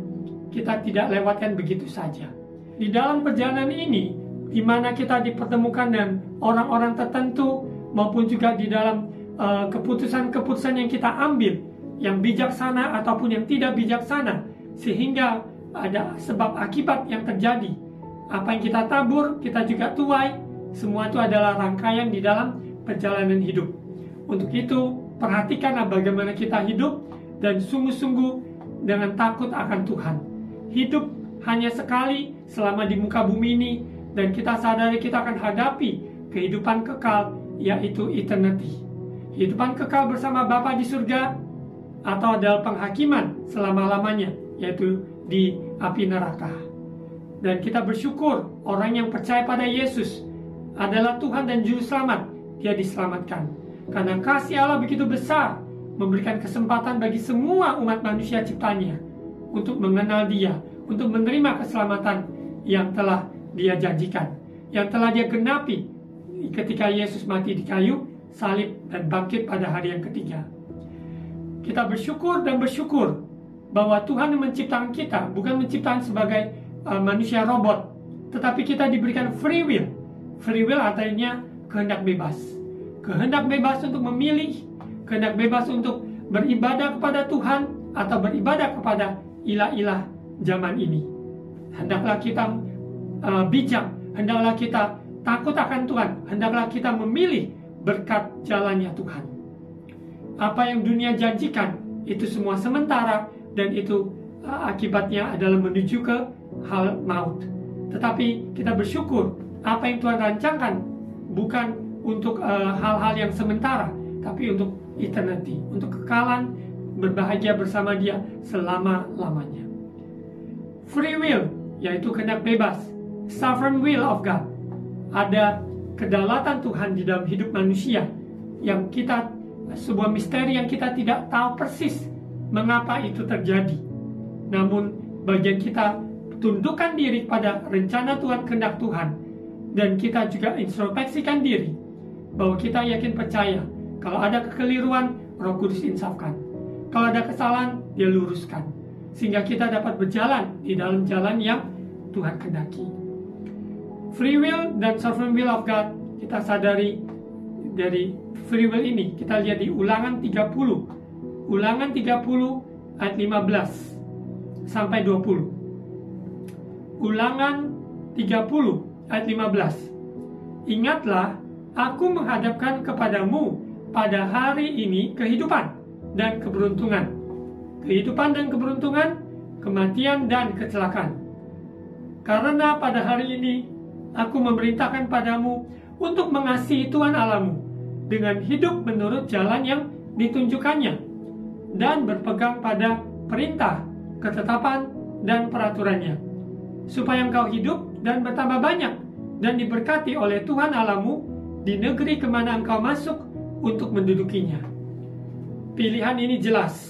kita tidak lewatkan begitu saja. Di dalam perjalanan ini, di mana kita dipertemukan dengan orang-orang tertentu, maupun juga di dalam keputusan-keputusan yang kita ambil, yang bijaksana ataupun yang tidak bijaksana, sehingga ada sebab akibat yang terjadi. Apa yang kita tabur, kita juga tuai. Semua itu adalah rangkaian di dalam perjalanan hidup. Untuk itu, perhatikanlah bagaimana kita hidup dan sungguh-sungguh dengan takut akan Tuhan. Hidup hanya sekali selama di muka bumi ini, dan kita sadari kita akan hadapi kehidupan kekal, yaitu eternity. Kehidupan kekal bersama Bapa di surga, atau adalah penghakiman selama-lamanya, yaitu di api neraka. Dan kita bersyukur orang yang percaya pada Yesus adalah Tuhan dan Juru Selamat, dia diselamatkan. Karena kasih Allah begitu besar, memberikan kesempatan bagi semua umat manusia ciptanya untuk mengenal dia, untuk menerima keselamatan yang telah dia janjikan, yang telah dia genapi ketika Yesus mati di kayu salib dan bangkit pada hari yang ketiga. Kita bersyukur dan bersyukur bahwa Tuhan yang menciptakan kita bukan menciptakan sebagai manusia robot, tetapi kita diberikan free will. Free will artinya kehendak bebas. Kehendak bebas untuk memilih, kehendak bebas untuk beribadah kepada Tuhan atau beribadah kepada ilah-ilah zaman ini. Hendaklah kita bijak, hendaklah kita takut akan Tuhan, hendaklah kita memilih berkat jalannya Tuhan. Apa yang dunia janjikan itu semua sementara, dan itu akibatnya adalah menuju ke hal maut. Tetapi kita bersyukur apa yang Tuhan rancangkan bukan untuk hal-hal yang sementara, tapi untuk eternity, untuk kekalan, berbahagia bersama dia selama-lamanya. Free will, yaitu kehendak bebas. Sovereign will of God. Ada kedaulatan Tuhan di dalam hidup manusia, yang kita, sebuah misteri yang kita tidak tahu persis mengapa itu terjadi. Namun bagian kita tundukkan diri pada rencana Tuhan, kehendak Tuhan, dan kita juga introspeksikan diri bahwa kita yakin percaya kalau ada kekeliruan, Roh Kudus insafkan. Kalau ada kesalahan, dia luruskan, sehingga kita dapat berjalan di dalam jalan yang Tuhan kehendaki. Free will dan sovereign will of God, kita sadari dari free will ini. Kita lihat di Ulangan 30. Ulangan 30 ayat 15 sampai 20. Ulangan 30 ayat 15. Ingatlah, aku menghadapkan kepadamu pada hari ini kehidupan dan keberuntungan. Kehidupan dan keberuntungan, kematian dan kecelakaan. Karena pada hari ini aku memerintahkan padamu untuk mengasihi Tuhan Allahmu dengan hidup menurut jalan yang ditunjukkannya, dan berpegang pada perintah, ketetapan, dan peraturannya, supaya engkau hidup dan bertambah banyak, dan diberkati oleh Tuhan Allahmu di negeri kemana engkau masuk untuk mendudukinya. Pilihan ini jelas.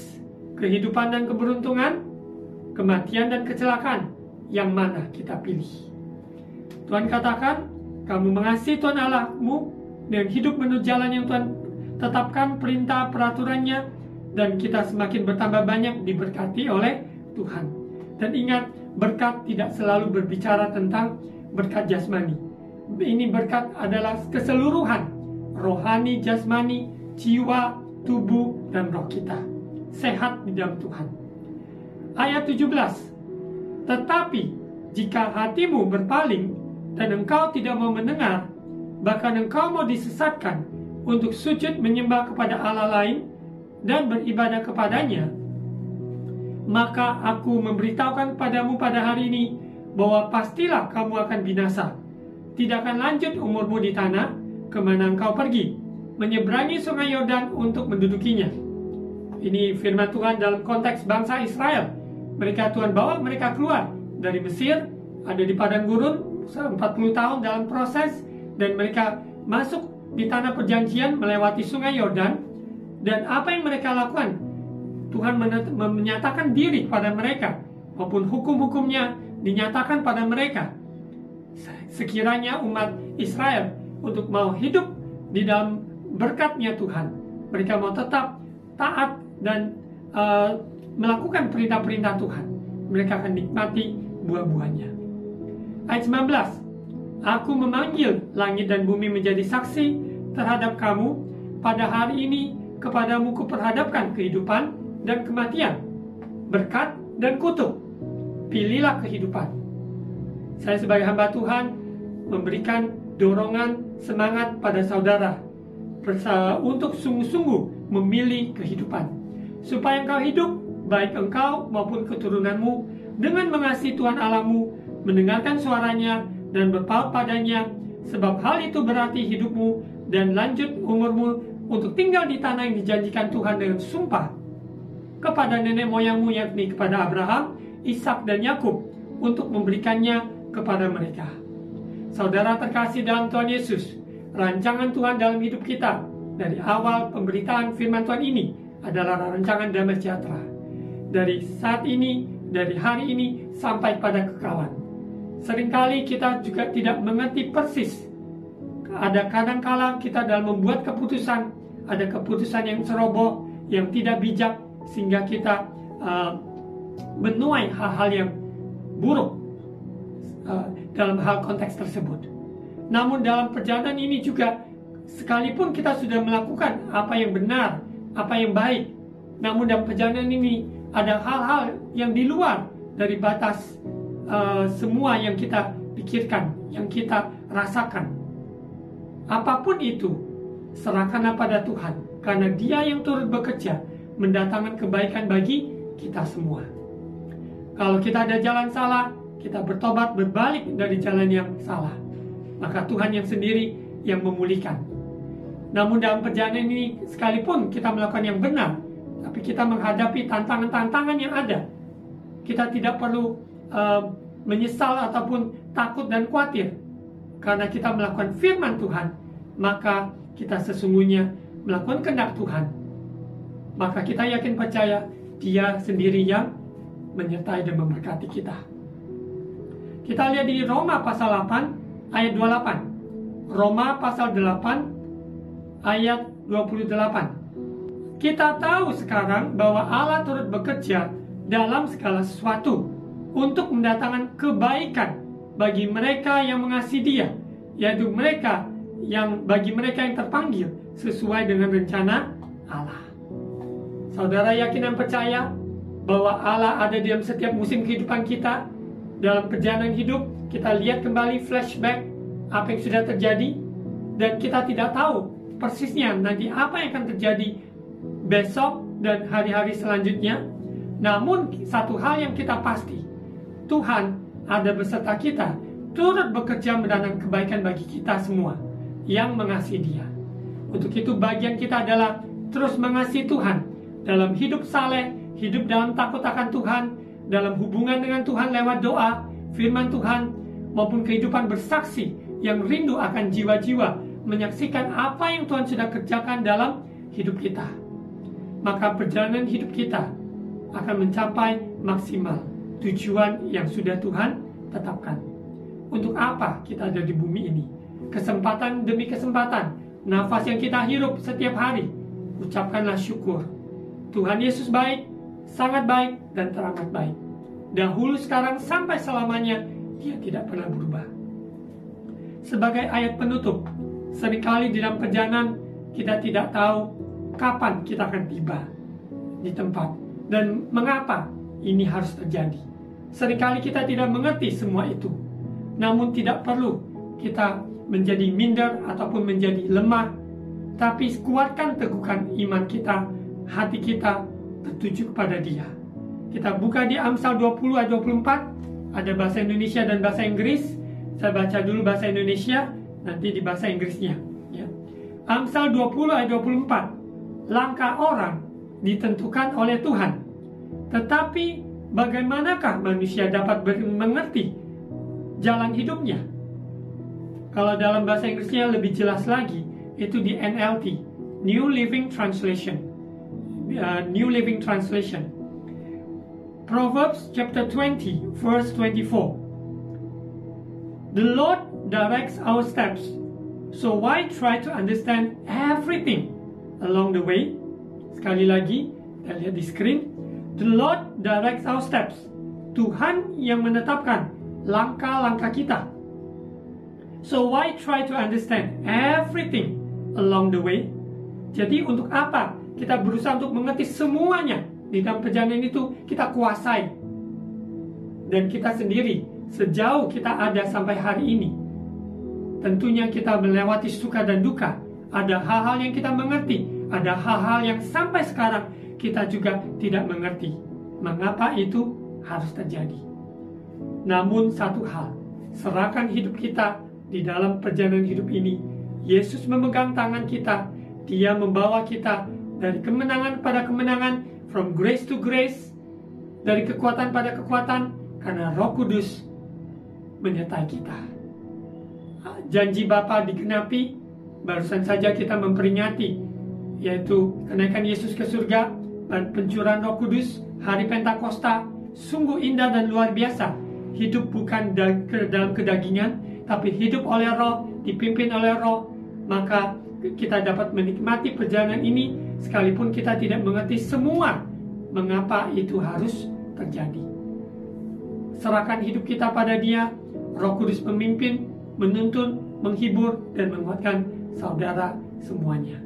Kehidupan dan keberuntungan, kematian dan kecelakaan, yang mana kita pilih? Tuhan katakan, kamu mengasihi Tuhan Allahmu dengan hidup menurut jalan yang Tuhan tetapkan, perintah peraturannya, dan kita semakin bertambah banyak diberkati oleh Tuhan. Dan ingat berkat tidak selalu berbicara tentang berkat jasmani. Ini berkat adalah keseluruhan, rohani, jasmani, jiwa, tubuh, dan roh kita. Sehat di dalam Tuhan. Ayat 17. Tetapi jika hatimu berpaling dan engkau tidak mau mendengar, bahkan engkau mau disesatkan untuk sujud menyembah kepada Allah lain dan beribadah kepadanya, maka aku memberitahukan kepadamu pada hari ini bahwa pastilah kamu akan binasa. Tidak akan lanjut umurmu di tanah kemana engkau pergi, menyeberangi sungai Yordan untuk mendudukinya. Ini firman Tuhan dalam konteks bangsa Israel. Mereka Tuhan bawa mereka keluar dari Mesir, ada di padang gurun 40 tahun dalam proses, dan mereka masuk di tanah perjanjian melewati sungai Yordan. Dan apa yang mereka lakukan? Tuhan menyatakan diri kepada mereka, maupun hukum-hukumnya dinyatakan pada mereka. Sekiranya umat Israel untuk mau hidup di dalam berkatnya Tuhan, mereka mau tetap taat dan melakukan perintah-perintah Tuhan, mereka akan nikmati buah-buahnya. Ayat 19. Aku memanggil langit dan bumi menjadi saksi terhadap kamu. Pada hari ini kepadamu kuperhadapkan kehidupan dan kematian, berkat dan kutuk. Pilihlah kehidupan. Saya sebagai hamba Tuhan memberikan dorongan semangat pada saudara untuk sungguh-sungguh memilih kehidupan, supaya engkau hidup, baik engkau maupun keturunanmu, dengan mengasihi Tuhan Allahmu, mendengarkan suaranya dan berpaut padanya, sebab hal itu berarti hidupmu dan lanjut umurmu untuk tinggal di tanah yang dijanjikan Tuhan dengan sumpah kepada nenek moyangmu, yakni kepada Abraham, Ishak, dan Yakub, untuk memberikannya kepada mereka. Saudara terkasih dalam Tuhan Yesus, rancangan Tuhan dalam hidup kita dari awal pemberitaan firman Tuhan ini adalah rancangan damai sejahtera. Dari saat ini, dari hari ini sampai pada kekalan. Seringkali kita juga tidak mengerti persis. Ada kadang-kala kita dalam membuat keputusan, ada keputusan yang ceroboh, yang tidak bijak, sehingga kita menuai hal-hal yang buruk dalam hal konteks tersebut. Namun dalam perjalanan ini juga, sekalipun kita sudah melakukan apa yang benar, apa yang baik, namun dalam perjalanan ini ada hal-hal yang di luar dari batas semua yang kita pikirkan, yang kita rasakan. Apapun itu, serahkanlah pada Tuhan, karena Dia yang turut bekerja mendatangkan kebaikan bagi kita semua. Kalau kita ada jalan salah, kita bertobat, berbalik dari jalan yang salah, maka Tuhan yang sendiri yang memulihkan. Namun dalam perjalanan ini, sekalipun kita melakukan yang benar, tapi kita menghadapi tantangan-tantangan yang ada, kita tidak perlu menyesal ataupun takut dan khawatir, karena kita melakukan firman Tuhan, maka kita sesungguhnya melakukan kehendak Tuhan. Maka kita yakin percaya Dia sendiri yang menyertai dan memberkati kita. Kita lihat di Roma pasal 8 ayat 28. Roma pasal 8 ayat 28. Kita tahu sekarang bahwa Allah turut bekerja dalam segala sesuatu untuk mendatangkan kebaikan bagi mereka yang mengasihi Dia, yaitu bagi mereka yang terpanggil sesuai dengan rencana Allah. Saudara yakin dan percaya bahwa Allah ada dalam setiap musim kehidupan kita. Dalam perjalanan hidup, kita lihat kembali flashback apa yang sudah terjadi, dan kita tidak tahu persisnya nanti apa yang akan terjadi besok dan hari-hari selanjutnya. Namun satu hal yang kita pasti, Tuhan ada beserta kita, turut bekerja mendatangkan kebaikan bagi kita semua yang mengasihi Dia. Untuk itu bagian kita adalah terus mengasihi Tuhan dalam hidup saleh, hidup dalam takut akan Tuhan, dalam hubungan dengan Tuhan lewat doa, firman Tuhan, maupun kehidupan bersaksi yang rindu akan jiwa-jiwa menyaksikan apa yang Tuhan sudah kerjakan dalam hidup kita. Maka perjalanan hidup kita akan mencapai maksimal tujuan yang sudah Tuhan tetapkan. Untuk apa kita ada di bumi ini? Kesempatan demi kesempatan, nafas yang kita hirup setiap hari, ucapkanlah syukur. Tuhan Yesus baik, sangat baik, dan teramat baik. dahulu, sekarang, sampai selamanya. Dia tidak pernah berubah. Sebagai ayat penutup, seringkali di dalam perjalanan kita tidak tahu kapan kita akan tiba di tempat dan mengapa ini harus terjadi. Seringkali kita tidak mengerti semua itu. Namun tidak perlu kita menjadi minder ataupun menjadi lemah, tapi kuatkan, teguhkan iman kita, hati kita tertuju kepada Dia. Kita buka di Amsal 20 ayat 24, ada bahasa Indonesia dan bahasa Inggris. Saya baca dulu bahasa Indonesia, nanti di bahasa Inggrisnya. Ya. Amsal 20 ayat 24, langkah orang ditentukan oleh Tuhan, tetapi bagaimanakah manusia dapat mengerti jalan hidupnya? Kalau dalam bahasa Inggrisnya lebih jelas lagi, itu di NLT, New Living Translation. New Living Translation. Proverbs chapter 20, verse 24. The Lord directs our steps, so why try to understand everything along the way? Sekali lagi, kita lihat di screen. The Lord directs our steps. Tuhan yang menetapkan langkah-langkah kita. So why try to understand everything along the way? Jadi untuk apa kita berusaha untuk mengerti semuanya di dalam perjalanan itu? Kita kuasai. Dan kita sendiri, sejauh kita ada sampai hari ini, tentunya kita melewati suka dan duka. Ada hal-hal yang kita mengerti, ada hal-hal yang sampai sekarang kita juga tidak mengerti mengapa itu harus terjadi. Namun satu hal, serahkan hidup kita di dalam perjalanan hidup ini. Yesus memegang tangan kita, Dia membawa kita dari kemenangan pada kemenangan, from grace to grace, dari kekuatan pada kekuatan, karena Roh Kudus menyertai kita. Janji Bapa digenapi. Barusan saja kita memperingati, yaitu kenaikan Yesus ke surga dan pencurahan Roh Kudus, hari Pentakosta. Sungguh indah dan luar biasa. Hidup bukan dalam kedagingan, tapi hidup oleh Roh, dipimpin oleh Roh. Maka kita dapat menikmati perjalanan ini, sekalipun kita tidak mengerti semua mengapa itu harus terjadi. Serahkan hidup kita pada Dia. Roh Kudus memimpin, menuntun, menghibur, dan menguatkan saudara semuanya.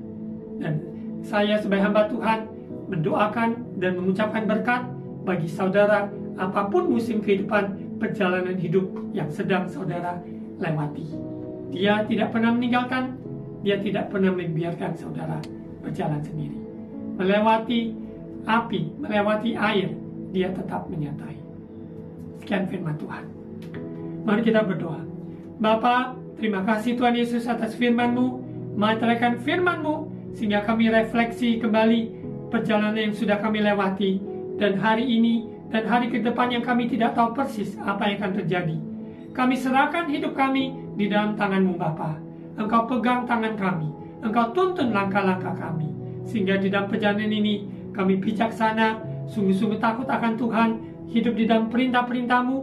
Dan saya sebagai hamba Tuhan mendoakan dan mengucapkan berkat bagi saudara apapun musim kehidupan, perjalanan hidup yang sedang saudara lewati. Dia tidak pernah meninggalkan, Dia tidak pernah membiarkan saudara berjalan sendiri. Melewati api, melewati air, Dia tetap menyertai. Sekian firman Tuhan. Mari kita berdoa. Bapa, terima kasih Tuhan Yesus atas firman-Mu. Menyatakan firman-Mu sehingga kami refleksi kembali perjalanan yang sudah kami lewati, dan hari ini dan hari ke depan yang kami tidak tahu persis apa yang akan terjadi. Kami serahkan hidup kami di dalam tangan-Mu Bapa. Engkau pegang tangan kami, Engkau tuntun langkah-langkah kami, sehingga di dalam perjalanan ini kami bijaksana, sungguh-sungguh takut akan Tuhan, hidup di dalam perintah-perintah-Mu,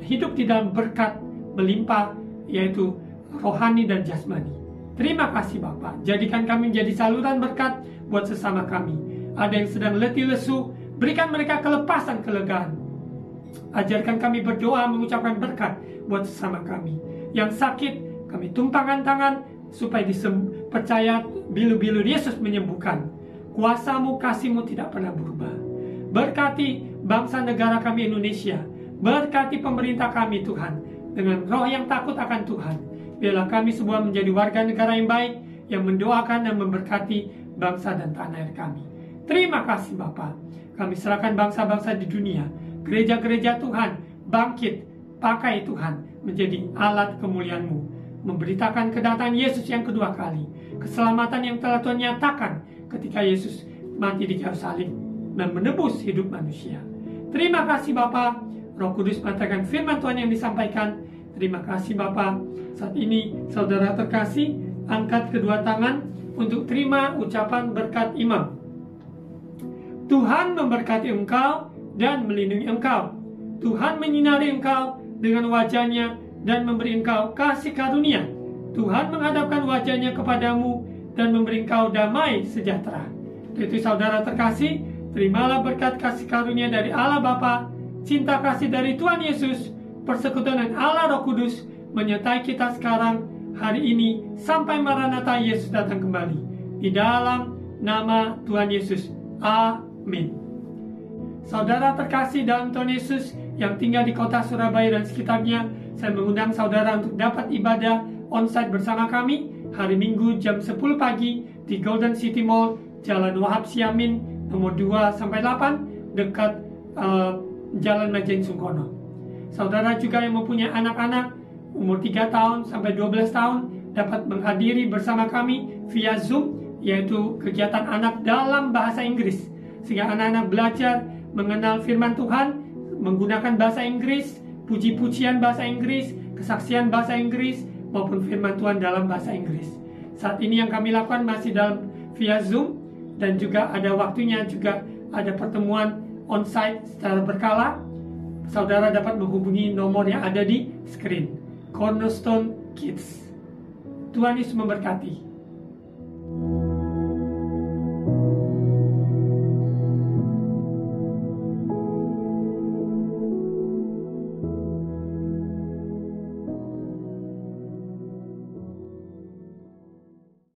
hidup di dalam berkat melimpah, yaitu rohani dan jasmani. Terima kasih Bapa. Jadikan kami menjadi saluran berkat buat sesama kami. Ada yang sedang letih lesu, berikan mereka kelepasan, kelegaan. Ajarkan kami berdoa, mengucapkan berkat buat sesama kami. Yang sakit, kami tumpangkan tangan supaya percaya bilu-bilu Yesus menyembuhkan. Kuasa-Mu, kasih-Mu tidak pernah berubah. Berkati bangsa negara kami Indonesia. Berkati pemerintah kami Tuhan, dengan roh yang takut akan Tuhan. Biarlah kami semua menjadi warga negara yang baik, yang mendoakan dan memberkati bangsa dan tanah air kami. Terima kasih Bapa. Kami serahkan bangsa-bangsa di dunia, gereja-gereja Tuhan, bangkit, pakai Tuhan menjadi alat kemuliaan-Mu, memberitakan kedatangan Yesus yang kedua kali, keselamatan yang telah Tuhan nyatakan ketika Yesus mati di kayu salib dan menebus hidup manusia. Terima kasih Bapa. Roh Kudus mengatakan firman Tuhan yang disampaikan. Terima kasih Bapa. Saat ini saudara terkasih, angkat kedua tangan untuk terima ucapan berkat imam. Tuhan memberkati engkau dan melindungi engkau. Tuhan menyinari engkau dengan wajahnya dan memberi engkau kasih karunia. Tuhan menghadapkan wajahnya kepadamu dan memberi engkau damai sejahtera. Itu saudara terkasih, terimalah berkat kasih karunia dari Allah Bapa cinta kasih dari Tuhan Yesus, persekutuan Allah Roh Kudus menyertai kita sekarang, hari ini, sampai Maranatha Yesus datang kembali. Di dalam nama Tuhan Yesus. Amin. Saudara terkasih dalam Tuhan Yesus yang tinggal di kota Surabaya dan sekitarnya, saya mengundang saudara untuk dapat ibadah onsite bersama kami hari Minggu jam 10 pagi di Golden City Mall, Jalan Wahab Siamin, nomor 2-8, dekat Jalan Majen Sungkono. Saudara juga yang mempunyai anak-anak umur 3 tahun sampai 12 tahun dapat menghadiri bersama kami via Zoom, yaitu kegiatan anak dalam bahasa Inggris, sehingga anak-anak belajar mengenal firman Tuhan menggunakan bahasa Inggris, puji-pujian bahasa Inggris, kesaksian bahasa Inggris, maupun firman Tuhan dalam bahasa Inggris. Saat ini yang kami lakukan masih dalam via Zoom, dan juga ada waktunya juga ada pertemuan onsite secara berkala. Saudara dapat menghubungi nomor yang ada di screen. Cornerstone Kids. Tuhan Yesus memberkati.